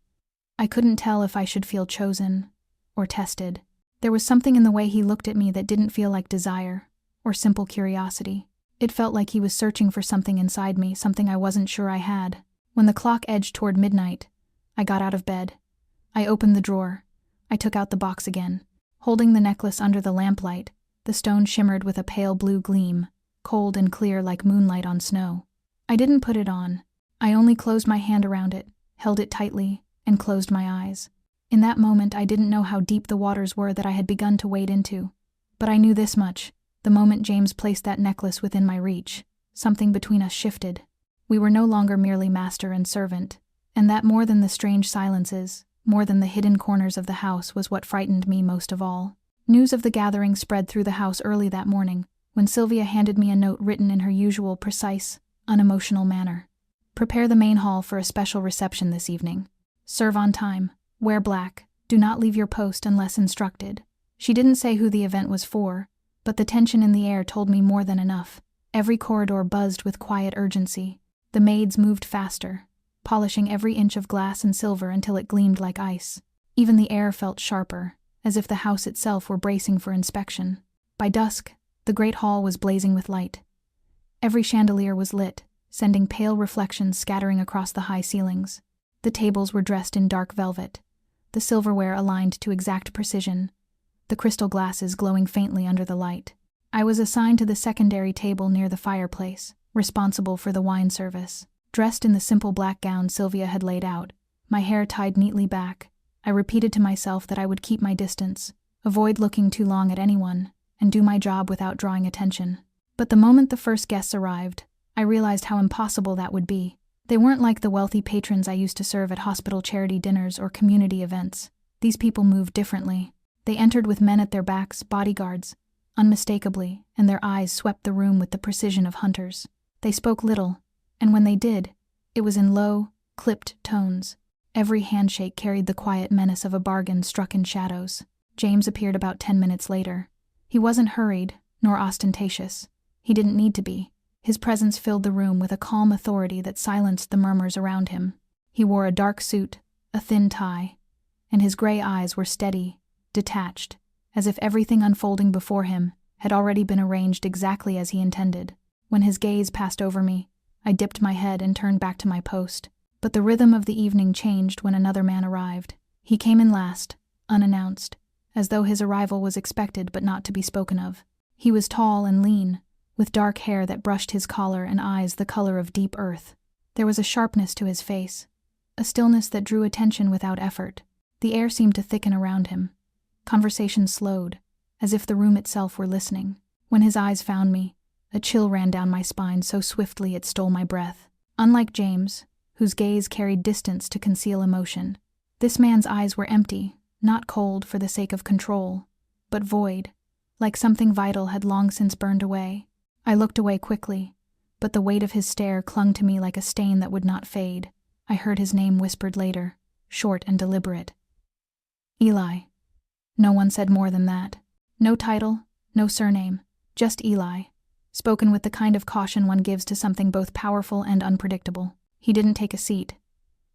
Speaker 1: I couldn't tell if I should feel chosen or tested. There was something in the way he looked at me that didn't feel like desire or simple curiosity. It felt like he was searching for something inside me, something I wasn't sure I had. When the clock edged toward midnight, I got out of bed. I opened the drawer. I took out the box again. Holding the necklace under the lamplight, the stone shimmered with a pale blue gleam, cold and clear like moonlight on snow. I didn't put it on. I only closed my hand around it, held it tightly, and closed my eyes. In that moment, I didn't know how deep the waters were that I had begun to wade into. But I knew this much. The moment James placed that necklace within my reach, something between us shifted. We were no longer merely master and servant, and that more than the strange silences, more than the hidden corners of the house was what frightened me most of all. News of the gathering spread through the house early that morning, when Sylvia handed me a note written in her usual precise, unemotional manner. Prepare the main hall for a special reception this evening. Serve on time. Wear black. Do not leave your post unless instructed. She didn't say who the event was for, but the tension in the air told me more than enough. Every corridor buzzed with quiet urgency. The maids moved faster, polishing every inch of glass and silver until it gleamed like ice. Even the air felt sharper, as if the house itself were bracing for inspection. By dusk, the great hall was blazing with light. Every chandelier was lit, sending pale reflections scattering across the high ceilings. The tables were dressed in dark velvet, the silverware aligned to exact precision, the crystal glasses glowing faintly under the light. I was assigned to the secondary table near the fireplace, responsible for the wine service. Dressed in the simple black gown Sylvia had laid out, my hair tied neatly back, I repeated to myself that I would keep my distance, avoid looking too long at anyone, and do my job without drawing attention. But the moment the first guests arrived, I realized how impossible that would be. They weren't like the wealthy patrons I used to serve at hospital charity dinners or community events. These people moved differently. They entered with men at their backs, bodyguards, unmistakably, and their eyes swept the room with the precision of hunters. They spoke little, and when they did, it was in low, clipped tones. Every handshake carried the quiet menace of a bargain struck in shadows. James appeared about 10 minutes later. He wasn't hurried, nor ostentatious. He didn't need to be. His presence filled the room with a calm authority that silenced the murmurs around him. He wore a dark suit, a thin tie, and his gray eyes were steady, detached, as if everything unfolding before him had already been arranged exactly as he intended. When his gaze passed over me, I dipped my head and turned back to my post. But the rhythm of the evening changed when another man arrived. He came in last, unannounced, as though his arrival was expected but not to be spoken of. He was tall and lean, with dark hair that brushed his collar and eyes the color of deep earth. There was a sharpness to his face, a stillness that drew attention without effort. The air seemed to thicken around him. Conversation slowed, as if the room itself were listening. When his eyes found me, a chill ran down my spine so swiftly it stole my breath. Unlike James, whose gaze carried distance to conceal emotion, this man's eyes were empty, not cold for the sake of control, but void, like something vital had long since burned away. I looked away quickly, but the weight of his stare clung to me like a stain that would not fade. I heard his name whispered later, short and deliberate. Eli. No one said more than that. No title, no surname, just Eli, spoken with the kind of caution one gives to something both powerful and unpredictable. He didn't take a seat.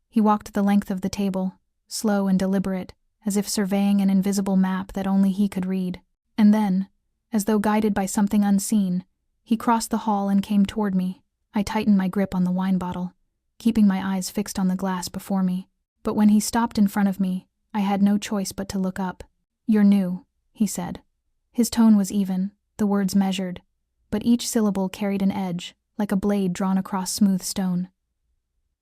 Speaker 1: He walked the length of the table, slow and deliberate, as if surveying an invisible map that only he could read. And then, as though guided by something unseen, he crossed the hall and came toward me. I tightened my grip on the wine bottle, keeping my eyes fixed on the glass before me. But when he stopped in front of me, I had no choice but to look up. "You're new," he said. His tone was even, the words measured, but each syllable carried an edge, like a blade drawn across smooth stone.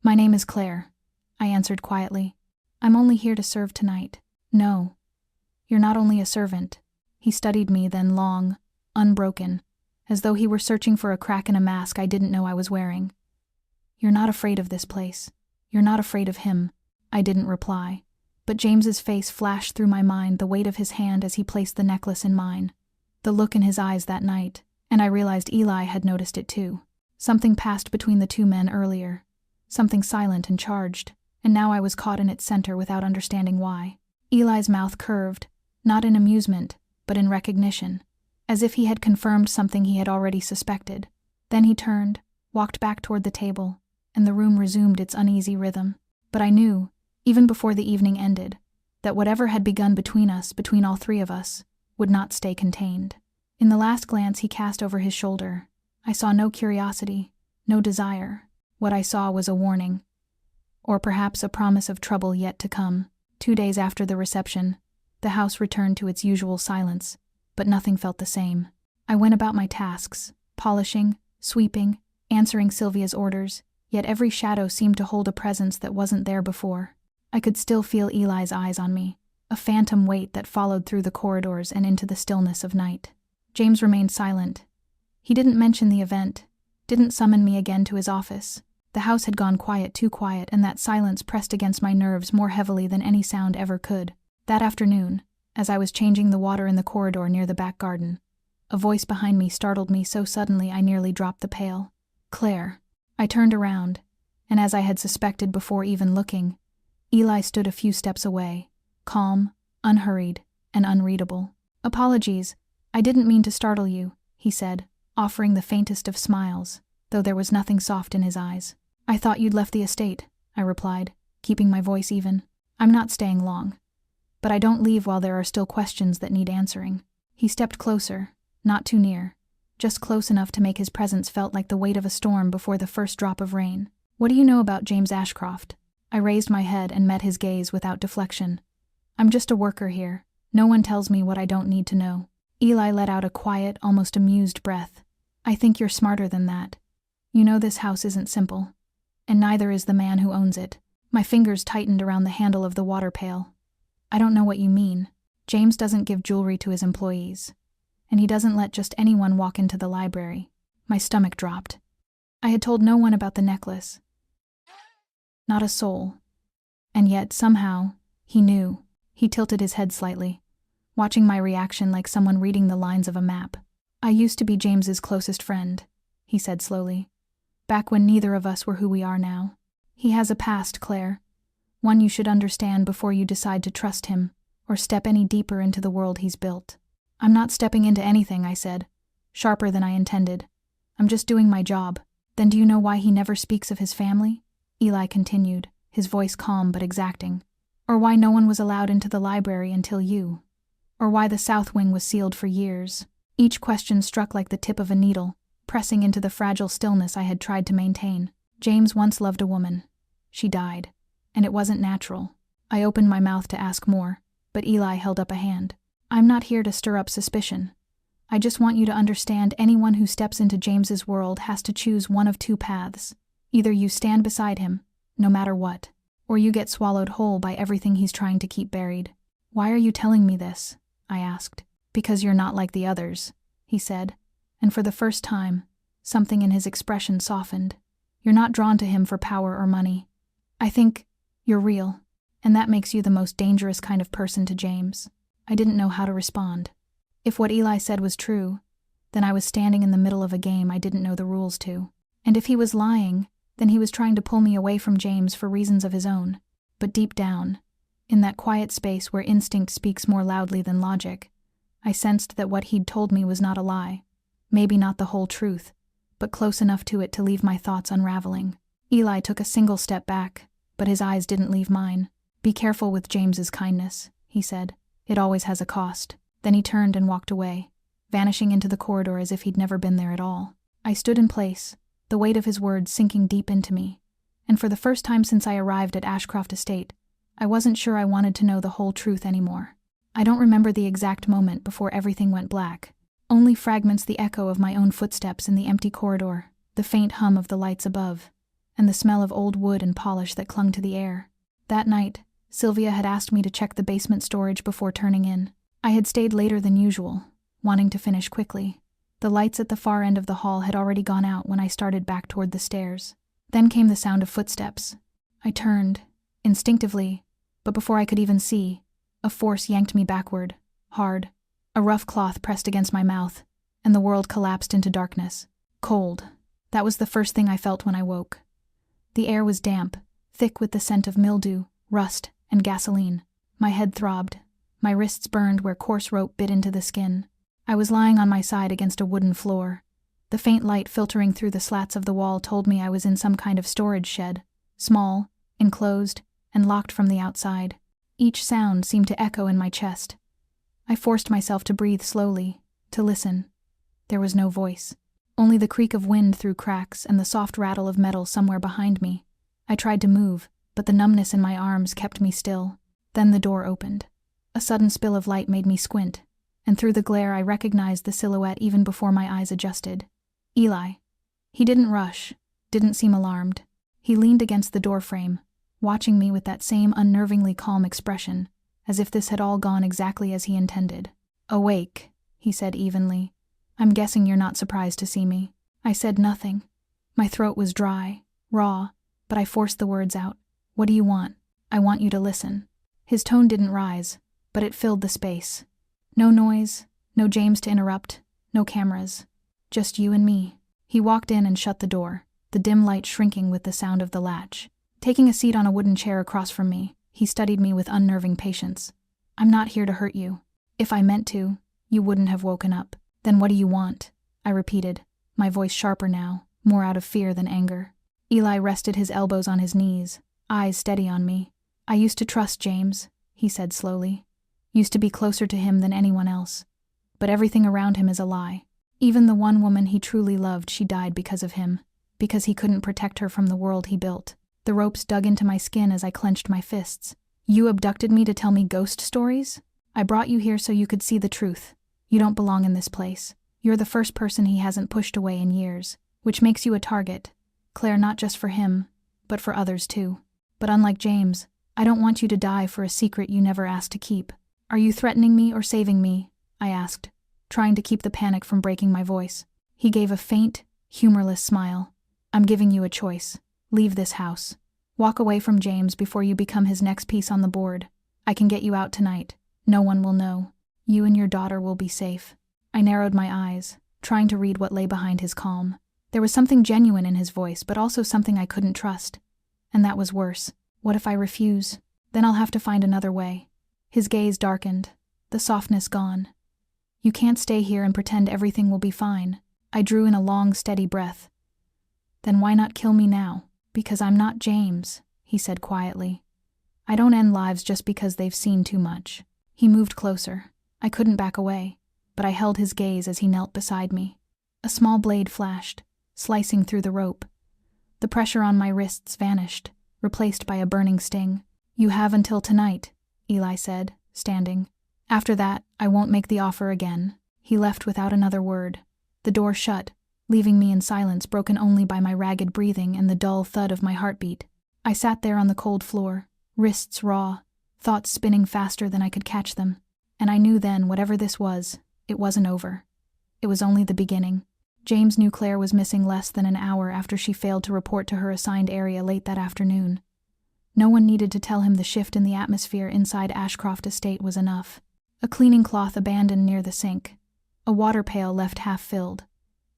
Speaker 1: "My name is Claire," I answered quietly. "I'm only here to serve tonight." "No. You're not only a servant." He studied me, then long, unbroken, as though he were searching for a crack in a mask I didn't know I was wearing. "You're not afraid of this place. You're not afraid of him." I didn't reply, but James's face flashed through my mind, the weight of his hand as he placed the necklace in mine, the look in his eyes that night, and I realized Eli had noticed it too. Something passed between the two men earlier, something silent and charged, and now I was caught in its center without understanding why. Eli's mouth curved, not in amusement, but in recognition, as if he had confirmed something he had already suspected. Then he turned, walked back toward the table, and the room resumed its uneasy rhythm. But I knew, even before the evening ended, that whatever had begun between us, between all three of us, would not stay contained. In the last glance he cast over his shoulder, I saw no curiosity, no desire. What I saw was a warning, or perhaps a promise of trouble yet to come. 2 days after the reception, the house returned to its usual silence, but nothing felt the same. I went about my tasks, polishing, sweeping, answering Sylvia's orders, yet every shadow seemed to hold a presence that wasn't there before. I could still feel Eli's eyes on me, a phantom weight that followed through the corridors and into the stillness of night. James remained silent. He didn't mention the event, didn't summon me again to his office. The house had gone quiet, too quiet, and that silence pressed against my nerves more heavily than any sound ever could. That afternoon, as I was changing the water in the corridor near the back garden, a voice behind me startled me so suddenly I nearly dropped the pail. "Claire." I turned around, and as I had suspected before even looking, Eli stood a few steps away, calm, unhurried, and unreadable. "Apologies, I didn't mean to startle you," he said, offering the faintest of smiles, though there was nothing soft in his eyes. "I thought you'd left the estate," I replied, keeping my voice even. "I'm not staying long. But I don't leave while there are still questions that need answering." He stepped closer, not too near, just close enough to make his presence felt like the weight of a storm before the first drop of rain. "What do you know about James Ashcroft?" I raised my head and met his gaze without deflection. "I'm just a worker here. No one tells me what I don't need to know." Eli let out a quiet, almost amused breath. "I think you're smarter than that. You know this house isn't simple. And neither is the man who owns it." My fingers tightened around the handle of the water pail. "I don't know what you mean. James doesn't give jewelry to his employees. And he doesn't let just anyone walk into the library." My stomach dropped. I had told no one about the necklace. Not a soul. And yet, somehow, he knew. He tilted his head slightly, watching my reaction like someone reading the lines of a map. "I used to be James's closest friend," he said slowly. "Back when neither of us were who we are now. He has a past, Claire. One you should understand before you decide to trust him, or step any deeper into the world he's built." "I'm not stepping into anything," I said, sharper than I intended. "I'm just doing my job." "Then do you know why he never speaks of his family?" Eli continued, his voice calm but exacting. "Or why no one was allowed into the library until you? Or why the south wing was sealed for years?" Each question struck like the tip of a needle, pressing into the fragile stillness I had tried to maintain. "James once loved a woman. She died. And it wasn't natural." I opened my mouth to ask more, but Eli held up a hand. "I'm not here to stir up suspicion. I just want you to understand anyone who steps into James's world has to choose one of two paths. Either you stand beside him, no matter what, or you get swallowed whole by everything he's trying to keep buried." "Why are you telling me this?" I asked. "Because you're not like the others," he said, and for the first time, something in his expression softened. "You're not drawn to him for power or money. I think you're real, and that makes you the most dangerous kind of person to James." I didn't know how to respond. If what Eli said was true, then I was standing in the middle of a game I didn't know the rules to. And if he was lying, then he was trying to pull me away from James for reasons of his own. But deep down, in that quiet space where instinct speaks more loudly than logic, I sensed that what he'd told me was not a lie. Maybe not the whole truth, but close enough to it to leave my thoughts unraveling. Eli took a single step back, but his eyes didn't leave mine. "Be careful with James's kindness," he said. "It always has a cost." Then he turned and walked away, vanishing into the corridor as if he'd never been there at all. I stood in place, the weight of his words sinking deep into me, and for the first time since I arrived at Ashcroft Estate, I wasn't sure I wanted to know the whole truth anymore. I don't remember the exact moment before everything went black, only fragments the echo of my own footsteps in the empty corridor, the faint hum of the lights above, and the smell of old wood and polish that clung to the air. That night, Sylvia had asked me to check the basement storage before turning in. I had stayed later than usual, wanting to finish quickly. The lights at the far end of the hall had already gone out when I started back toward the stairs. Then came the sound of footsteps. I turned, instinctively, but before I could even see, a force yanked me backward, hard. A rough cloth pressed against my mouth, and the world collapsed into darkness. Cold. That was the first thing I felt when I woke. The air was damp, thick with the scent of mildew, rust, and gasoline. My head throbbed. My wrists burned where coarse rope bit into the skin. I was lying on my side against a wooden floor, The faint light filtering through the slats of the wall told me I was in some kind of storage shed, small, enclosed, and locked from the outside. Each sound seemed to echo in my chest. I forced myself to breathe slowly, to listen. There was no voice. Only the creak of wind through cracks and the soft rattle of metal somewhere behind me. I tried to move, but the numbness in my arms kept me still. Then the door opened. A sudden spill of light made me squint, and through the glare I recognized the silhouette even before my eyes adjusted. Eli. He didn't rush, didn't seem alarmed. He leaned against the doorframe, watching me with that same unnervingly calm expression, as if this had all gone exactly as he intended. "Awake," he said evenly. "I'm guessing you're not surprised to see me." I said nothing. My throat was dry, raw, but I forced the words out. "What do you want?" "I want you to listen." His tone didn't rise, but it filled the space. No noise, no James to interrupt, no cameras. Just you and me. He walked in and shut the door, the dim light shrinking with the sound of the latch. Taking a seat on a wooden chair across from me, he studied me with unnerving patience. "I'm not here to hurt you. If I meant to, you wouldn't have woken up." "Then what do you want?" I repeated, my voice sharper now, more out of fear than anger. Eli rested his elbows on his knees, eyes steady on me. "I used to trust James," he said slowly. "Used to be closer to him than anyone else. But everything around him is a lie. Even the one woman he truly loved, she died because of him, because he couldn't protect her from the world he built." The ropes dug into my skin as I clenched my fists. "You abducted me to tell me ghost stories? I brought you here so you could see the truth. You don't belong in this place. You're the first person he hasn't pushed away in years, which makes you a target, Claire, not just for him, but for others too. But unlike James, I don't want you to die for a secret you never asked to keep." "Are you threatening me or saving me?" I asked, trying to keep the panic from breaking my voice. He gave a faint, humorless smile. "I'm giving you a choice. Leave this house. Walk away from James before you become his next piece on the board. I can get you out tonight. No one will know. You and your daughter will be safe." I narrowed my eyes, trying to read what lay behind his calm. There was something genuine in his voice, but also something I couldn't trust. And that was worse. What if I refuse? Then I'll have to find another way. His gaze darkened, the softness gone. "You can't stay here and pretend everything will be fine." I drew in a long, steady breath. "Then why not kill me now?" "Because I'm not James," he said quietly. "I don't end lives just because they've seen too much." He moved closer. I couldn't back away, but I held his gaze as he knelt beside me. A small blade flashed, slicing through the rope. The pressure on my wrists vanished, replaced by a burning sting. "You have until tonight," Eli said, standing. "After that, I won't make the offer again." He left without another word. The door shut, leaving me in silence broken only by my ragged breathing and the dull thud of my heartbeat. I sat there on the cold floor, wrists raw, thoughts spinning faster than I could catch them. And I knew then, whatever this was, it wasn't over. It was only the beginning. James knew Claire was missing less than an hour after she failed to report to her assigned area late that afternoon. No one needed to tell him the shift in the atmosphere inside Ashcroft Estate was enough. A cleaning cloth abandoned near the sink, a water pail left half-filled,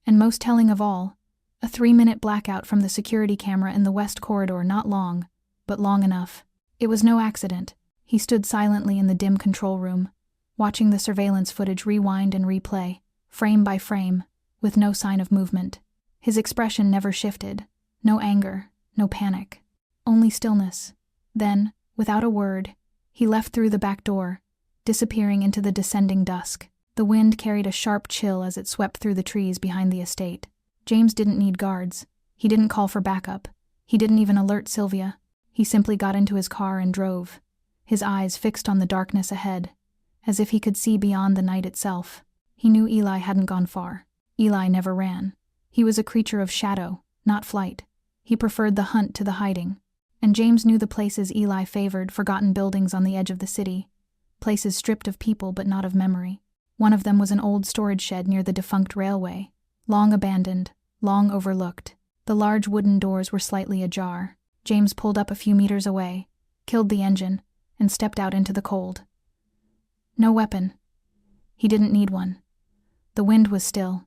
Speaker 1: and most telling of all, a 3-minute blackout from the security camera in the west corridor, not long, but long enough. It was no accident. He stood silently in the dim control room, watching the surveillance footage rewind and replay, frame by frame, with no sign of movement. His expression never shifted. No anger, no panic. Only stillness. Then, without a word, he left through the back door, disappearing into the descending dusk. The wind carried a sharp chill as it swept through the trees behind the estate. James didn't need guards. He didn't call for backup. He didn't even alert Sylvia. He simply got into his car and drove, his eyes fixed on the darkness ahead, as if he could see beyond the night itself. He knew Eli hadn't gone far. Eli never ran. He was a creature of shadow, not flight. He preferred the hunt to the hiding. And James knew the places Eli favored, forgotten buildings on the edge of the city, places stripped of people but not of memory. One of them was an old storage shed near the defunct railway, long abandoned, long overlooked. The large wooden doors were slightly ajar. James pulled up a few meters away, killed the engine, and stepped out into the cold. No weapon. He didn't need one. The wind was still,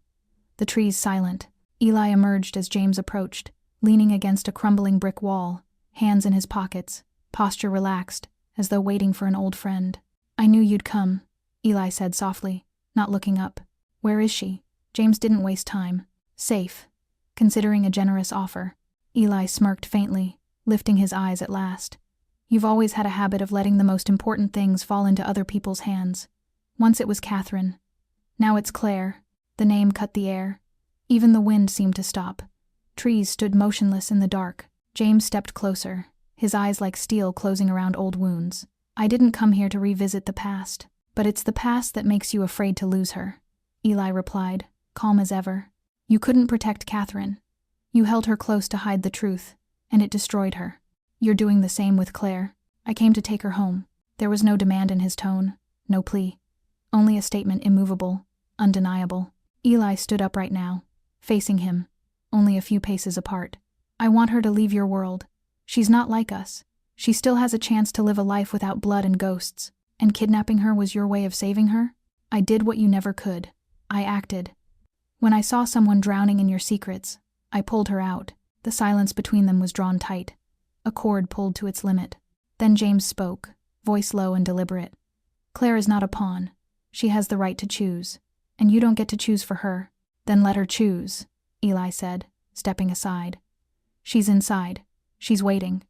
Speaker 1: the trees silent. Eli emerged as James approached, leaning against a crumbling brick wall, hands in his pockets, posture relaxed, as though waiting for an old friend. "I knew you'd come," Eli said softly, not looking up. "Where is she?" James didn't waste time. Safe, considering a generous offer. Eli smirked faintly, lifting his eyes at last. You've always had a habit of letting the most important things fall into other people's hands. Once it was Catherine. Now it's Claire. The name cut the air. Even the wind seemed to stop. Trees stood motionless in the dark. James stepped closer, his eyes like steel closing around old wounds. I didn't come here to revisit the past, but it's the past that makes you afraid to lose her, Eli replied, calm as ever. You couldn't protect Catherine. You held her close to hide the truth, and it destroyed her. You're doing the same with Claire. I came to take her home. There was no demand in his tone, no plea. Only a statement immovable, undeniable. Eli stood up right now, facing him, only a few paces apart. I want her to leave your world. She's not like us. She still has a chance to live a life without blood and ghosts, and kidnapping her was your way of saving her? I did what you never could. I acted. When I saw someone drowning in your secrets, I pulled her out. The silence between them was drawn tight, a cord pulled to its limit. Then James spoke, voice low and deliberate. Claire is not a pawn. She has the right to choose, and you don't get to choose for her. Then let her choose, Eli said, stepping aside. She's inside. She's waiting.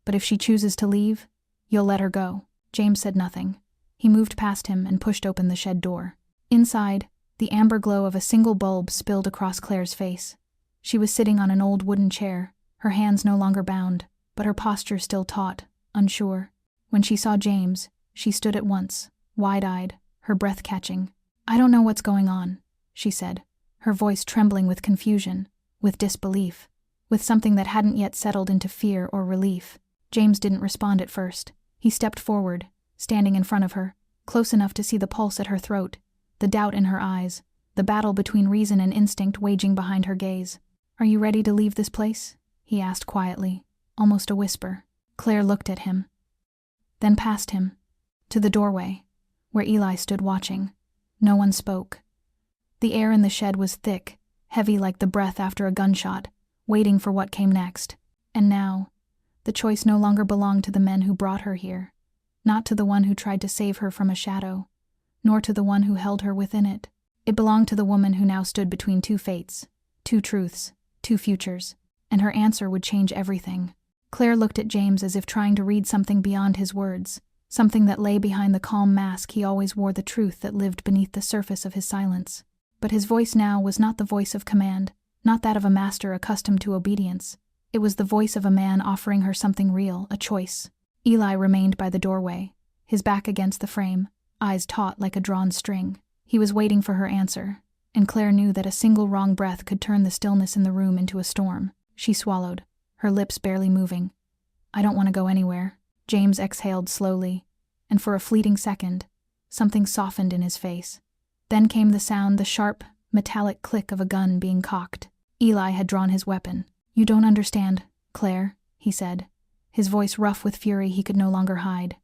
Speaker 1: But if she chooses to leave, you'll let her go. James said nothing. He moved past him and pushed open the shed door. Inside, the amber glow of a single bulb spilled across Claire's face. She was sitting on an old wooden chair, her hands no longer bound, but her posture still taut, unsure. When she saw James, she stood at once, wide-eyed, her breath catching. I don't know what's going on, she said, her voice trembling with confusion, with disbelief, with something that hadn't yet settled into fear or relief. James didn't respond at first. He stepped forward, standing in front of her, close enough to see the pulse at her throat, the doubt in her eyes, the battle between reason and instinct waging behind her gaze. Are you ready to leave this place? He asked quietly, almost a whisper. Claire looked at him, then past him, to the doorway, where Eli stood watching. No one spoke. The air in the shed was thick, heavy like the breath after a gunshot, waiting for what came next. And now, the choice no longer belonged to the men who brought her here, not to the one who tried to save her from a shadow, nor to the one who held her within it. It belonged to the woman who now stood between two fates, two truths, two futures, and her answer would change everything. Claire looked at James as if trying to read something beyond his words, something that lay behind the calm mask he always wore, the truth that lived beneath the surface of his silence. But his voice now was not the voice of command, not that of a master accustomed to obedience. It was the voice of a man offering her something real, a choice. Eli remained by the doorway, his back against the frame, eyes taut like a drawn string. He was waiting for her answer, and Claire knew that a single wrong breath could turn the stillness in the room into a storm. She swallowed, her lips barely moving. I don't want to go anywhere. James exhaled slowly, and for a fleeting second, something softened in his face. Then came the sound, the sharp, metallic click of a gun being cocked. Eli had drawn his weapon. You don't understand, Claire, he said, his voice rough with fury he could no longer hide.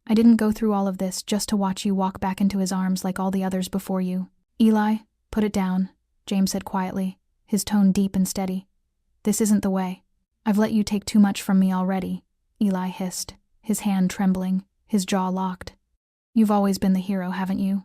Speaker 1: I didn't go through all of this just to watch you walk back into his arms like all the others before you. Eli, put it down, James said quietly, his tone deep and steady. This isn't the way. I've let you take too much from me already, Eli hissed, his hand trembling, his jaw locked. You've always been the hero, haven't you?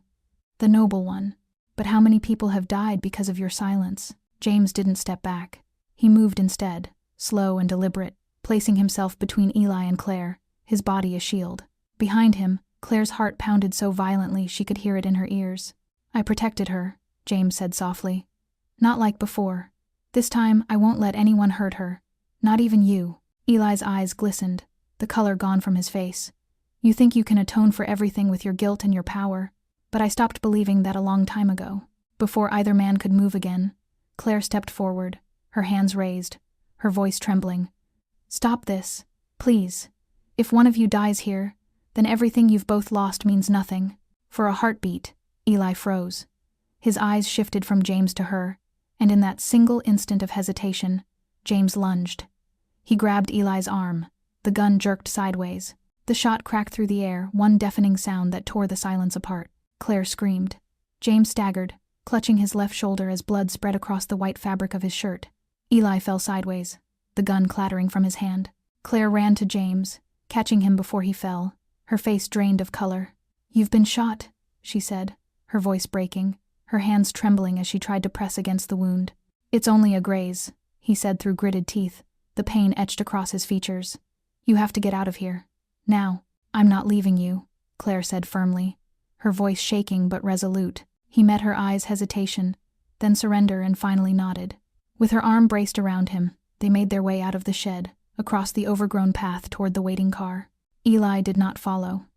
Speaker 1: The noble one. But how many people have died because of your silence? James didn't step back. He moved instead, slow and deliberate, placing himself between Eli and Claire, his body a shield. Behind him, Claire's heart pounded so violently she could hear it in her ears. I protected her, James said softly. Not like before. This time, I won't let anyone hurt her. Not even you. Eli's eyes glistened, the color gone from his face. You think you can atone for everything with your guilt and your power, but I stopped believing that a long time ago. Before either man could move again, Claire stepped forward, her hands raised, her voice trembling. Stop this, please. If one of you dies here, then everything you've both lost means nothing. For a heartbeat, Eli froze. His eyes shifted from James to her, and in that single instant of hesitation, James lunged. He grabbed Eli's arm. The gun jerked sideways. The shot cracked through the air, one deafening sound that tore the silence apart. Claire screamed. James staggered, clutching his left shoulder as blood spread across the white fabric of his shirt. Eli fell sideways, the gun clattering from his hand. Claire ran to James, catching him before he fell, her face drained of color. You've been shot, she said, her voice breaking, her hands trembling as she tried to press against the wound. "It's only a graze," he said through gritted teeth, the pain etched across his features. "You have to get out of here. Now." "I'm not leaving you," Claire said firmly, her voice shaking but resolute. He met her eyes' hesitation, then surrender, and finally nodded. With her arm braced around him, they made their way out of the shed, across the overgrown path toward the waiting car. Eli did not follow.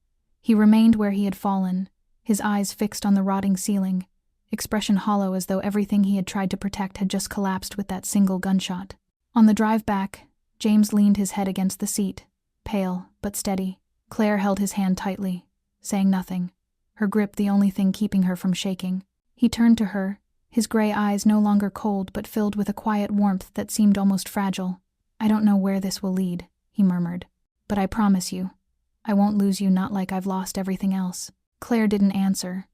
Speaker 1: He remained where he had fallen, his eyes fixed on the rotting ceiling, expression hollow as though everything he had tried to protect had just collapsed with that single gunshot. On the drive back, James leaned his head against the seat, pale but steady. Claire held his hand tightly, saying nothing, her grip the only thing keeping her from shaking. He turned to her, his gray eyes no longer cold but filled with a quiet warmth that seemed almost fragile. "I don't know where this will lead," he murmured, "but I promise you, I won't lose you, not like I've lost everything else." Claire didn't answer.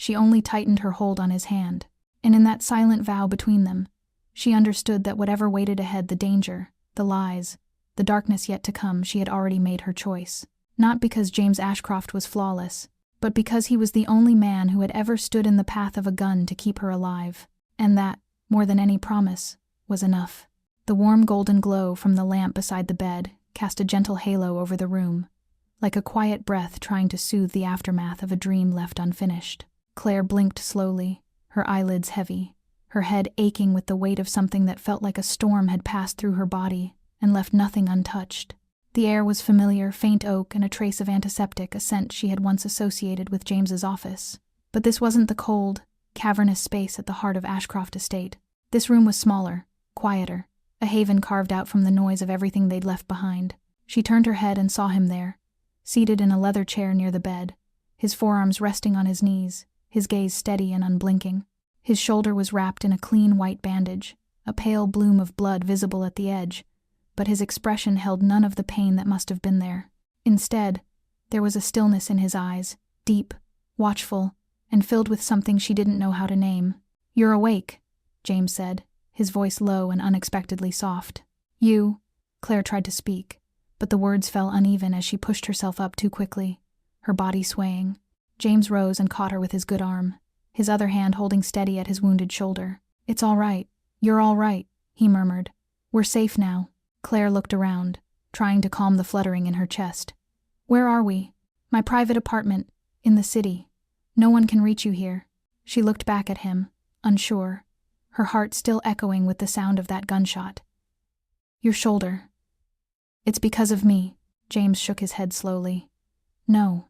Speaker 1: She only tightened her hold on his hand, and in that silent vow between them, she understood that whatever waited ahead, the danger, the lies, the darkness yet to come, she had already made her choice. Not because James Ashcroft was flawless, but because he was the only man who had ever stood in the path of a gun to keep her alive. And that, more than any promise, was enough. The warm golden glow from the lamp beside the bed cast a gentle halo over the room, like a quiet breath trying to soothe the aftermath of a dream left unfinished. Claire blinked slowly, her eyelids heavy, her head aching with the weight of something that felt like a storm had passed through her body and left nothing untouched. The air was familiar, faint oak and a trace of antiseptic, a scent she had once associated with James's office. But this wasn't the cold, cavernous space at the heart of Ashcroft Estate. This room was smaller, quieter, a haven carved out from the noise of everything they'd left behind. She turned her head and saw him there, seated in a leather chair near the bed, his forearms resting on his knees, his gaze steady and unblinking. His shoulder was wrapped in a clean white bandage, a pale bloom of blood visible at the edge, but his expression held none of the pain that must have been there. Instead, there was a stillness in his eyes, deep, watchful, and filled with something she didn't know how to name. "You're awake," James said, his voice low and unexpectedly soft. Claire tried to speak, but the words fell uneven as she pushed herself up too quickly, her body swaying. James rose and caught her with his good arm, his other hand holding steady at his wounded shoulder. "It's all right. You're all right," he murmured. "We're safe now." Claire looked around, trying to calm the fluttering in her chest. "Where are we?" "My private apartment, in the city. No one can reach you here." She looked back at him, unsure, her heart still echoing with the sound of that gunshot. "Your shoulder." "It's because of me." James shook his head slowly. "No,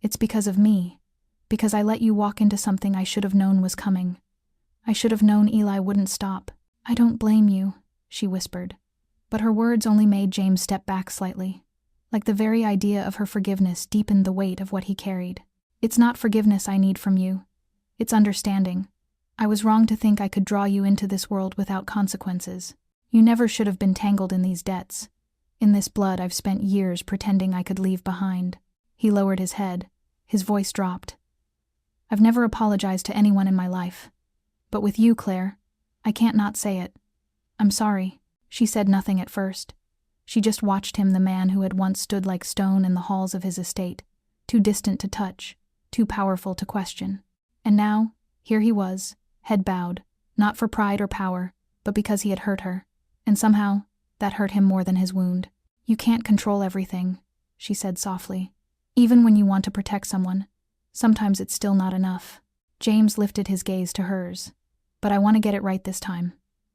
Speaker 1: it's because of me. Because I let you walk into something I should have known was coming. I should have known Eli wouldn't stop." "I don't blame you," she whispered. But her words only made James step back slightly, like the very idea of her forgiveness deepened the weight of what he carried. "It's not forgiveness I need from you. It's understanding. I was wrong to think I could draw you into this world without consequences. You never should have been tangled in these debts, in this blood I've spent years pretending I could leave behind." He lowered his head, his voice dropped. "I've never apologized to anyone in my life. But with you, Claire, I can't not say it. I'm sorry." She said nothing at first. She just watched him, the man who had once stood like stone in the halls of his estate, too distant to touch, too powerful to question. And now, here he was, head bowed, not for pride or power, but because he had hurt her. And somehow, that hurt him more than his wound. "You can't control everything," she said softly. "Even when you want to protect someone, sometimes it's still not enough." James lifted his gaze to hers. "But I want to get it right this time.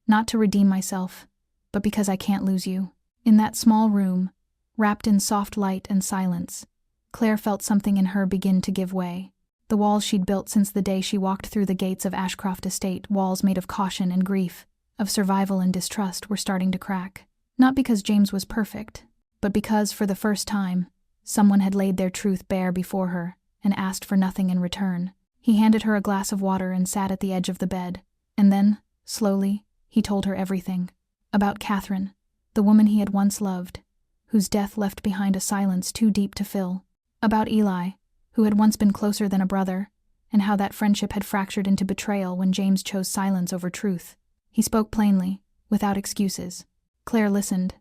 Speaker 1: Not to redeem myself, but because I can't lose you." In that small room, wrapped in soft light and silence, Claire felt something in her begin to give way. The walls she'd built since the day she walked through the gates of Ashcroft Estate, walls made of caution and grief, of survival and distrust, were starting to crack. Not because James was perfect, but because, for the first time, someone had laid their truth bare before her and asked for nothing in return. He handed her a glass of water and sat at the edge of the bed, and then, slowly, he told her everything. About Catherine, the woman he had once loved, whose death left behind a silence too deep to fill. About Eli, who had once been closer than a brother, and how that friendship had fractured into betrayal when James chose silence over truth. He spoke plainly, without excuses. Claire listened.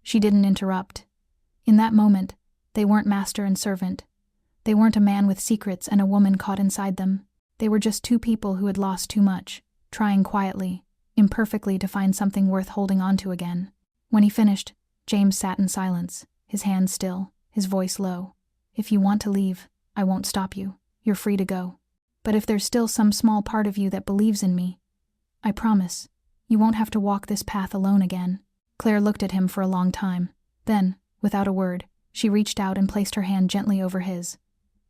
Speaker 1: She didn't interrupt. In that moment, they weren't master and servant. They weren't a man with secrets and a woman caught inside them. They were just two people who had lost too much, trying quietly, imperfectly to find something worth holding on to again. When he finished, James sat in silence, his hands still, his voice low. If you want to leave, I won't stop you. You're free to go. But if there's still some small part of you that believes in me, I promise, you won't have to walk this path alone again. Claire looked at him for a long time. Then, without a word, she reached out and placed her hand gently over his.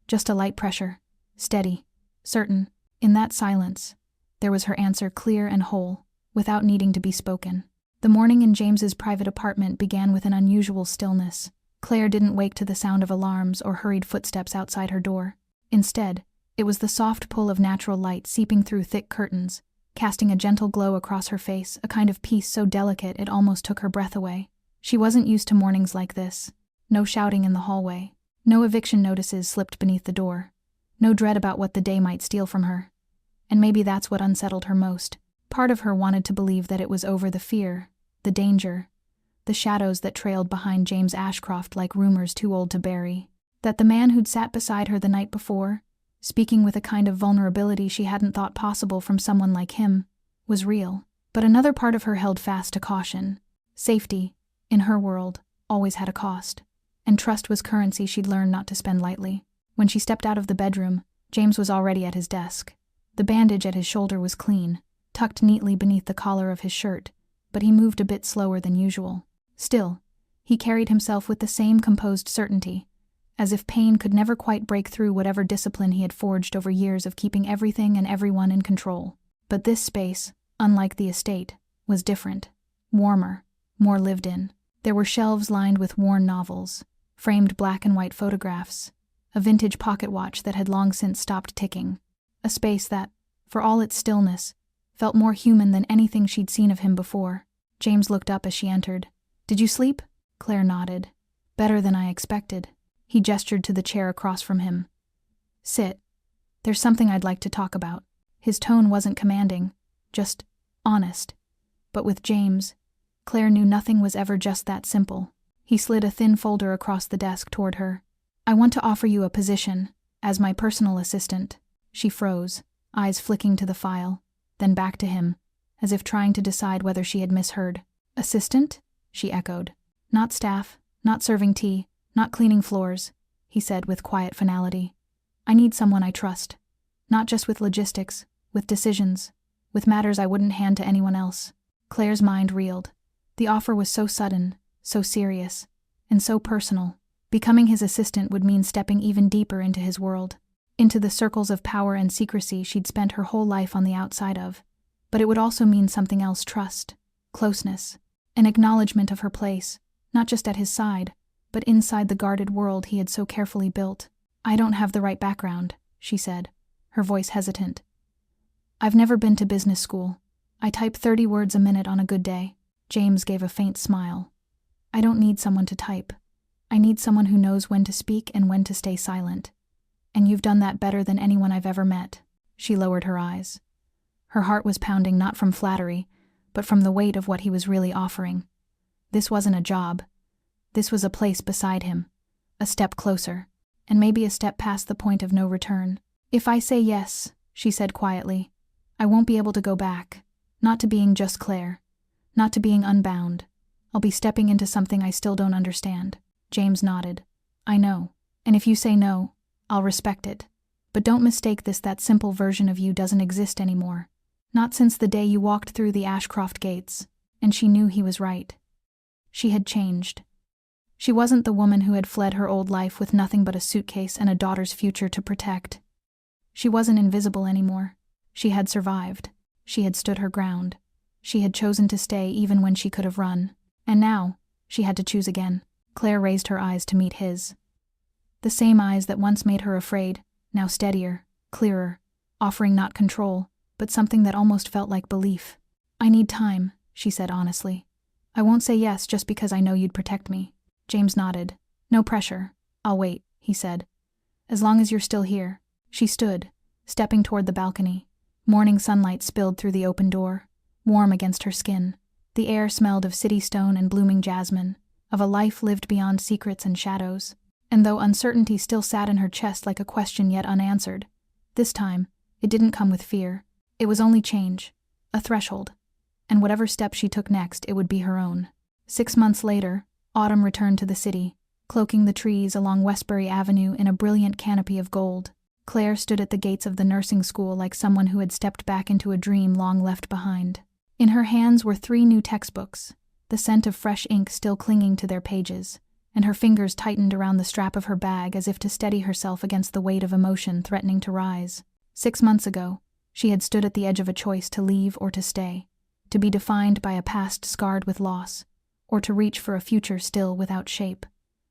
Speaker 1: Just a light pressure. Steady. Certain. In that silence, there was her answer clear and whole, without needing to be spoken. The morning in James's private apartment began with an unusual stillness. Claire didn't wake to the sound of alarms or hurried footsteps outside her door. Instead, it was the soft pull of natural light seeping through thick curtains, casting a gentle glow across her face, a kind of peace so delicate it almost took her breath away. She wasn't used to mornings like this. No shouting in the hallway. No eviction notices slipped beneath the door. No dread about what the day might steal from her. And maybe that's what unsettled her most. Part of her wanted to believe that it was over the fear, the danger, the shadows that trailed behind James Ashcroft like rumors too old to bury. That the man who'd sat beside her the night before, speaking with a kind of vulnerability she hadn't thought possible from someone like him, was real. But another part of her held fast to caution. Safety, in her world, always had a cost. And trust was currency she'd learned not to spend lightly. When she stepped out of the bedroom, James was already at his desk. The bandage at his shoulder was clean, tucked neatly beneath the collar of his shirt, but he moved a bit slower than usual. Still, he carried himself with the same composed certainty, as if pain could never quite break through whatever discipline he had forged over years of keeping everything and everyone in control. But this space, unlike the estate, was different, warmer, more lived in. There were shelves lined with worn novels, framed black and white photographs, a vintage pocket watch that had long since stopped ticking, a space that, for all its stillness, felt more human than anything she'd seen of him before. James looked up as she entered. "Did you sleep?" Claire nodded. "Better than I expected." He gestured to the chair across from him. "Sit. There's something I'd like to talk about." His tone wasn't commanding, just honest. But with James, Claire knew nothing was ever just that simple. He slid a thin folder across the desk toward her. "I want to offer you a position, as my personal assistant." She froze, eyes flicking to the file, then back to him, as if trying to decide whether she had misheard. "Assistant?" she echoed. "Not staff, not serving tea, not cleaning floors," he said with quiet finality. "I need someone I trust. Not just with logistics, with decisions, with matters I wouldn't hand to anyone else." Claire's mind reeled. The offer was so sudden, so serious, and so personal. Becoming his assistant would mean stepping even deeper into his world, into the circles of power and secrecy she'd spent her whole life on the outside of. But it would also mean something else: trust, closeness, an acknowledgement of her place, not just at his side, but inside the guarded world he had so carefully built. "I don't have the right background," she said, her voice hesitant. "I've never been to business school. I type 30 words a minute on a good day." James gave a faint smile. "I don't need someone to type. I need someone who knows when to speak and when to stay silent. And you've done that better than anyone I've ever met." She lowered her eyes. Her heart was pounding not from flattery, but from the weight of what he was really offering. This wasn't a job. This was a place beside him, a step closer, and maybe a step past the point of no return. "If I say yes," she said quietly, "I won't be able to go back, not to being just Claire, not to being unbound. I'll be stepping into something I still don't understand." James nodded. "I know, and if you say no, I'll respect it. But don't mistake this: that simple version of you doesn't exist anymore. Not since the day you walked through the Ashcroft gates." And she knew he was right. She had changed. She wasn't the woman who had fled her old life with nothing but a suitcase and a daughter's future to protect. She wasn't invisible anymore. She had survived. She had stood her ground. She had chosen to stay even when she could have run. And now, she had to choose again. Claire raised her eyes to meet his. The same eyes that once made her afraid, now steadier, clearer, offering not control, but something that almost felt like belief. "I need time," she said honestly. "I won't say yes just because I know you'd protect me." James nodded. "No pressure. I'll wait," he said. "As long as you're still here." She stood, stepping toward the balcony. Morning sunlight spilled through the open door, warm against her skin. The air smelled of city stone and blooming jasmine, of a life lived beyond secrets and shadows. And though uncertainty still sat in her chest like a question yet unanswered, this time, it didn't come with fear. It was only change, a threshold, and whatever step she took next, it would be her own. 6 months later, autumn returned to the city, cloaking the trees along Westbury Avenue in a brilliant canopy of gold. Claire stood at the gates of the nursing school like someone who had stepped back into a dream long left behind. In her hands were 3 new textbooks, the scent of fresh ink still clinging to their pages, and her fingers tightened around the strap of her bag as if to steady herself against the weight of emotion threatening to rise. 6 months ago, she had stood at the edge of a choice to leave or to stay, to be defined by a past scarred with loss, or to reach for a future still without shape.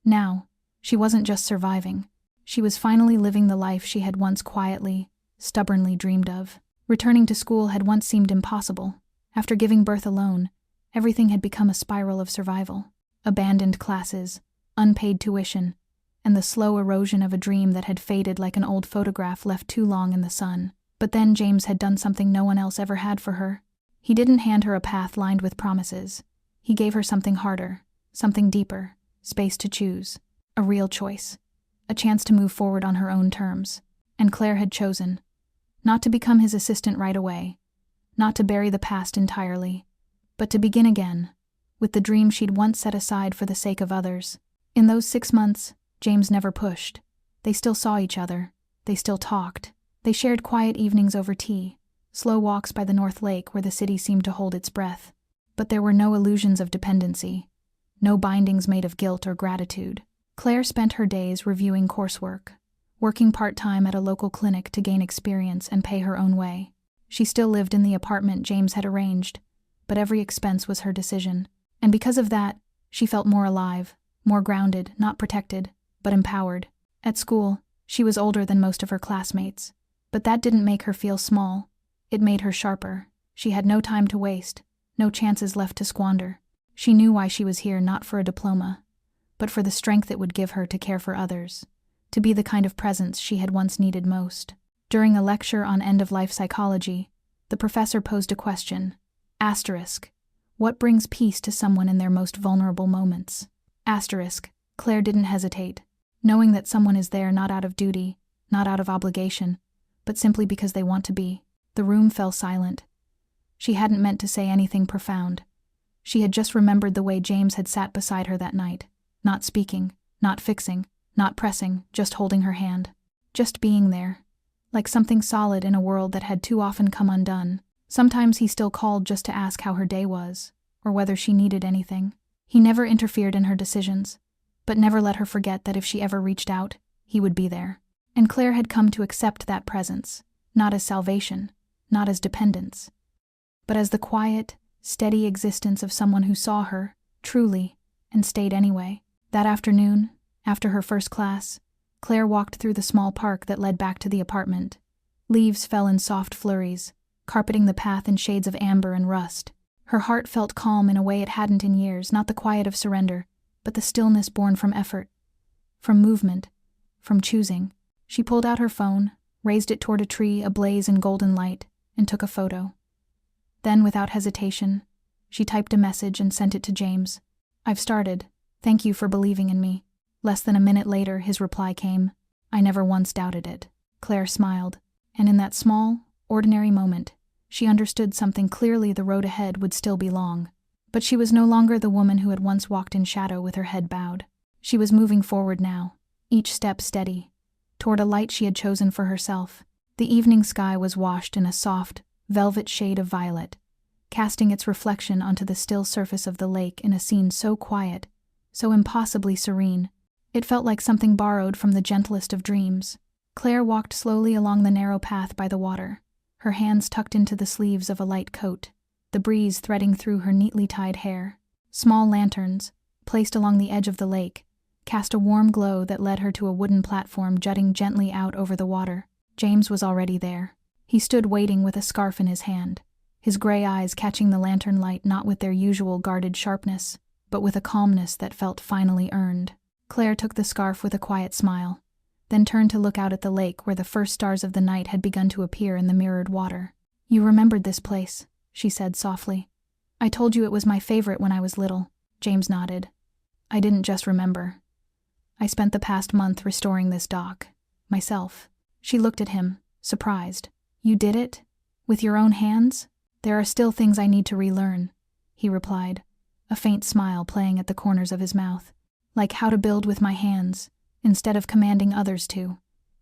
Speaker 1: Now, she wasn't just surviving. She was finally living the life she had once quietly, stubbornly dreamed of. Returning to school had once seemed impossible. After giving birth alone, everything had become a spiral of survival. Abandoned classes, unpaid tuition, and the slow erosion of a dream that had faded like an old photograph left too long in the sun. But then James had done something no one else ever had for her. He didn't hand her a path lined with promises. He gave her something harder, something deeper, space to choose, a real choice, a chance to move forward on her own terms. And Claire had chosen. Not to become his assistant right away, not to bury the past entirely, but to begin again, with the dream she'd once set aside for the sake of others. In those 6 months, James never pushed. They still saw each other. They still talked. They shared quiet evenings over tea, slow walks by the North Lake where the city seemed to hold its breath. But there were no illusions of dependency, no bindings made of guilt or gratitude. Claire spent her days reviewing coursework, working part-time at a local clinic to gain experience and pay her own way. She still lived in the apartment James had arranged, but every expense was her decision. And because of that, she felt more alive, more grounded, not protected, but empowered. At school, she was older than most of her classmates, but that didn't make her feel small. It made her sharper. She had no time to waste, no chances left to squander. She knew why she was here, not for a diploma, but for the strength it would give her to care for others, to be the kind of presence she had once needed most. During a lecture on end-of-life psychology, the professor posed a question. Asterisk. What brings peace to someone in their most vulnerable moments? Asterisk. Claire didn't hesitate, knowing that someone is there not out of duty, not out of obligation, but simply because they want to be. The room fell silent. She hadn't meant to say anything profound. She had just remembered the way James had sat beside her that night, not speaking, not fixing, not pressing, just holding her hand. Just being there, like something solid in a world that had too often come undone. Sometimes he still called just to ask how her day was, or whether she needed anything. He never interfered in her decisions, but never let her forget that if she ever reached out, he would be there. And Claire had come to accept that presence, not as salvation, not as dependence, but as the quiet, steady existence of someone who saw her, truly, and stayed anyway. That afternoon, after her first class, Claire walked through the small park that led back to the apartment. Leaves fell in soft flurries, carpeting the path in shades of amber and rust. Her heart felt calm in a way it hadn't in years, not the quiet of surrender, but the stillness born from effort, from movement, from choosing. She pulled out her phone, raised it toward a tree ablaze in golden light, and took a photo. Then, without hesitation, she typed a message and sent it to James. "I've started. Thank you for believing in me." Less than a minute later, his reply came. "I never once doubted it." Claire smiled, and in that small, ordinary moment, she understood something clearly. The road ahead would still be long. But she was no longer the woman who had once walked in shadow with her head bowed. She was moving forward now, each step steady, toward a light she had chosen for herself. The evening sky was washed in a soft, velvet shade of violet, casting its reflection onto the still surface of the lake in a scene so quiet, so impossibly serene. It felt like something borrowed from the gentlest of dreams. Claire walked slowly along the narrow path by the water, her hands tucked into the sleeves of a light coat, the breeze threading through her neatly tied hair. Small lanterns, placed along the edge of the lake, cast a warm glow that led her to a wooden platform jutting gently out over the water. James was already there. He stood waiting with a scarf in his hand, his gray eyes catching the lantern light not with their usual guarded sharpness, but with a calmness that felt finally earned. Claire took the scarf with a quiet smile, then turned to look out at the lake where the first stars of the night had begun to appear in the mirrored water. "You remembered this place," she said softly. "I told you it was my favorite when I was little." James nodded. "I didn't just remember. I spent the past month restoring this dock, myself." She looked at him, surprised. "You did it? With your own hands?" There are still things I need to relearn, he replied, a faint smile playing at the corners of his mouth. Like how to build with my hands, instead of commanding others to.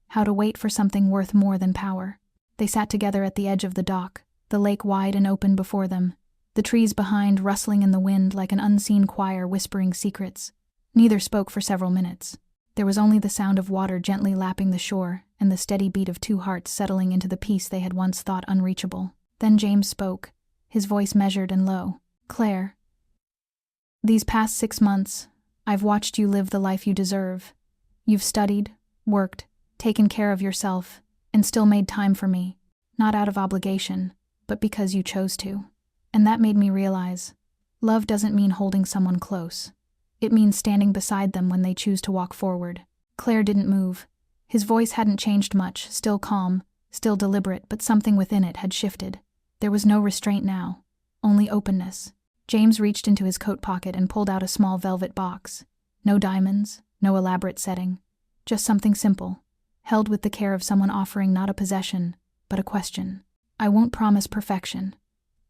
Speaker 1: How to wait for something worth more than power. They sat together at the edge of the dock, the lake wide and open before them, the trees behind rustling in the wind like an unseen choir whispering secrets. Neither spoke for several minutes. There was only the sound of water gently lapping the shore and the steady beat of two hearts settling into the peace they had once thought unreachable. Then James spoke, his voice measured and low. Claire, these past 6 months, I've watched you live the life you deserve. You've studied, worked, taken care of yourself, and still made time for me, not out of obligation, but because you chose to. And that made me realize, love doesn't mean holding someone close. It means standing beside them when they choose to walk forward. Claire didn't move. His voice hadn't changed much, still calm, still deliberate, but something within it had shifted. There was no restraint now, only openness. James reached into his coat pocket and pulled out a small velvet box. No diamonds, no elaborate setting, just something simple, held with the care of someone offering not a possession, but a question. I won't promise perfection.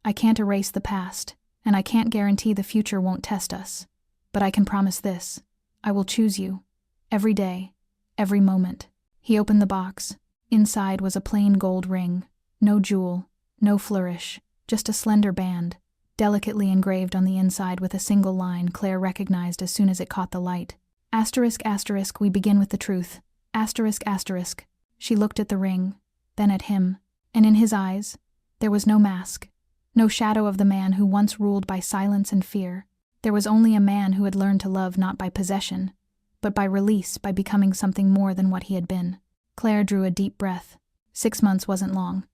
Speaker 1: I can't erase the past, and I can't guarantee the future won't test us. But I can promise this. I will choose you. Every day. Every moment. He opened the box. Inside was a plain gold ring. No jewel. No flourish. Just a slender band, delicately engraved on the inside with a single line Claire recognized as soon as it caught the light. Asterisk, asterisk, we begin with the truth. Asterisk, asterisk. She looked at the ring, then at him, and in his eyes, there was no mask. No shadow of the man who once ruled by silence and fear. There was only a man who had learned to love not by possession, but by release, by becoming something more than what he had been. Claire drew a deep breath. 6 months wasn't long,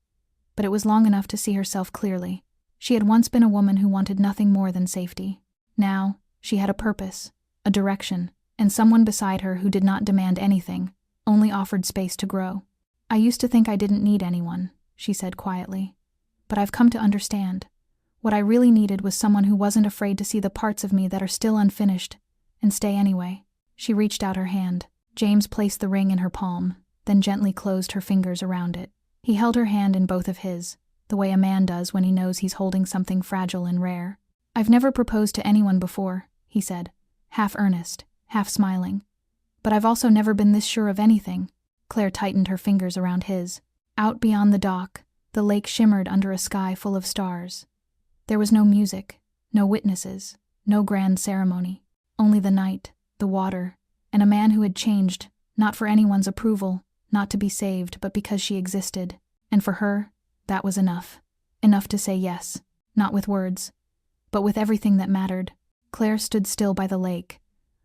Speaker 1: but it was long enough to see herself clearly. She had once been a woman who wanted nothing more than safety. Now, she had a purpose, a direction, and someone beside her who did not demand anything, only offered space to grow. I used to think I didn't need anyone, she said quietly. But I've come to understand. What I really needed was someone who wasn't afraid to see the parts of me that are still unfinished, and stay anyway. She reached out her hand. James placed the ring in her palm, then gently closed her fingers around it. He held her hand in both of his, the way a man does when he knows he's holding something fragile and rare. I've never proposed to anyone before, he said, half earnest, half smiling. But I've also never been this sure of anything. Claire tightened her fingers around his. Out beyond the dock, the lake shimmered under a sky full of stars. There was no music, no witnesses, no grand ceremony. Only the night, the water, and a man who had changed, not for anyone's approval, not to be saved, but because she existed. And for her, that was enough. Enough to say yes, not with words, but with everything that mattered. Claire stood still by the lake,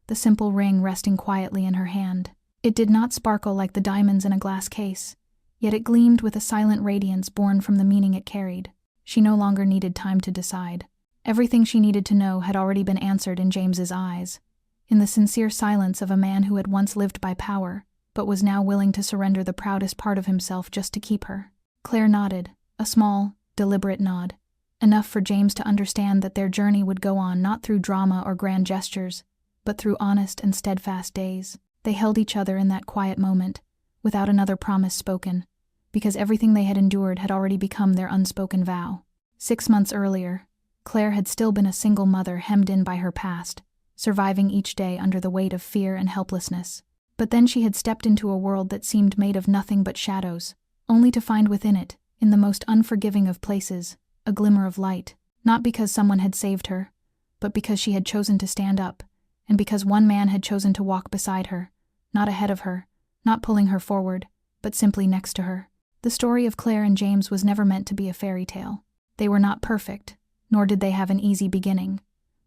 Speaker 1: the simple ring resting quietly in her hand. It did not sparkle like the diamonds in a glass case, yet it gleamed with a silent radiance born from the meaning it carried. She no longer needed time to decide. Everything she needed to know had already been answered in James's eyes, in the sincere silence of a man who had once lived by power, but was now willing to surrender the proudest part of himself just to keep her. Claire nodded, a small, deliberate nod, enough for James to understand that their journey would go on not through drama or grand gestures, but through honest and steadfast days. They held each other in that quiet moment, without another promise spoken, because everything they had endured had already become their unspoken vow. 6 months earlier, Claire had still been a single mother hemmed in by her past, surviving each day under the weight of fear and helplessness. But then she had stepped into a world that seemed made of nothing but shadows, only to find within it, in the most unforgiving of places, a glimmer of light, not because someone had saved her, but because she had chosen to stand up, and because one man had chosen to walk beside her, not ahead of her, not pulling her forward, but simply next to her. The story of Claire and James was never meant to be a fairy tale. They were not perfect, nor did they have an easy beginning,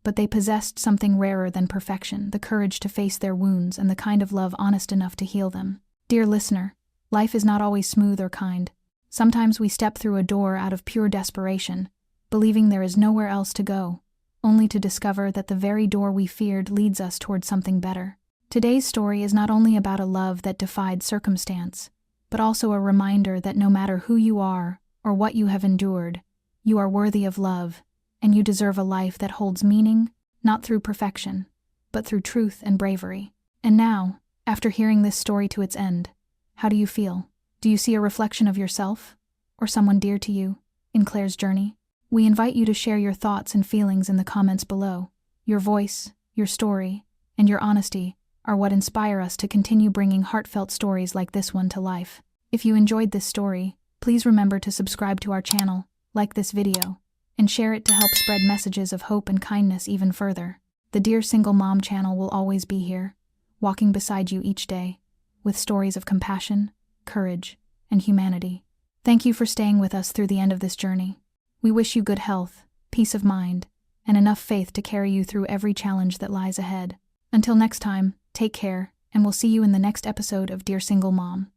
Speaker 1: but they possessed something rarer than perfection, the courage to face their wounds and the kind of love honest enough to heal them. Dear listener, life is not always smooth or kind. Sometimes we step through a door out of pure desperation, believing there is nowhere else to go, only to discover that the very door we feared leads us toward something better. Today's story is not only about a love that defied circumstance, but also a reminder that no matter who you are or what you have endured, you are worthy of love, and you deserve a life that holds meaning, not through perfection, but through truth and bravery. And now, after hearing this story to its end, how do you feel? Do you see a reflection of yourself, or someone dear to you, in Claire's journey? We invite you to share your thoughts and feelings in the comments below. Your voice, your story, and your honesty are what inspire us to continue bringing heartfelt stories like this one to life. If you enjoyed this story, please remember to subscribe to our channel, like this video, and share it to help spread messages of hope and kindness even further. The Dear Single Mom channel will always be here, walking beside you each day, with stories of compassion, courage, and humanity. Thank you for staying with us through the end of this journey. We wish you good health, peace of mind, and enough faith to carry you through every challenge that lies ahead. Until next time, take care, and we'll see you in the next episode of Dear Single Mom.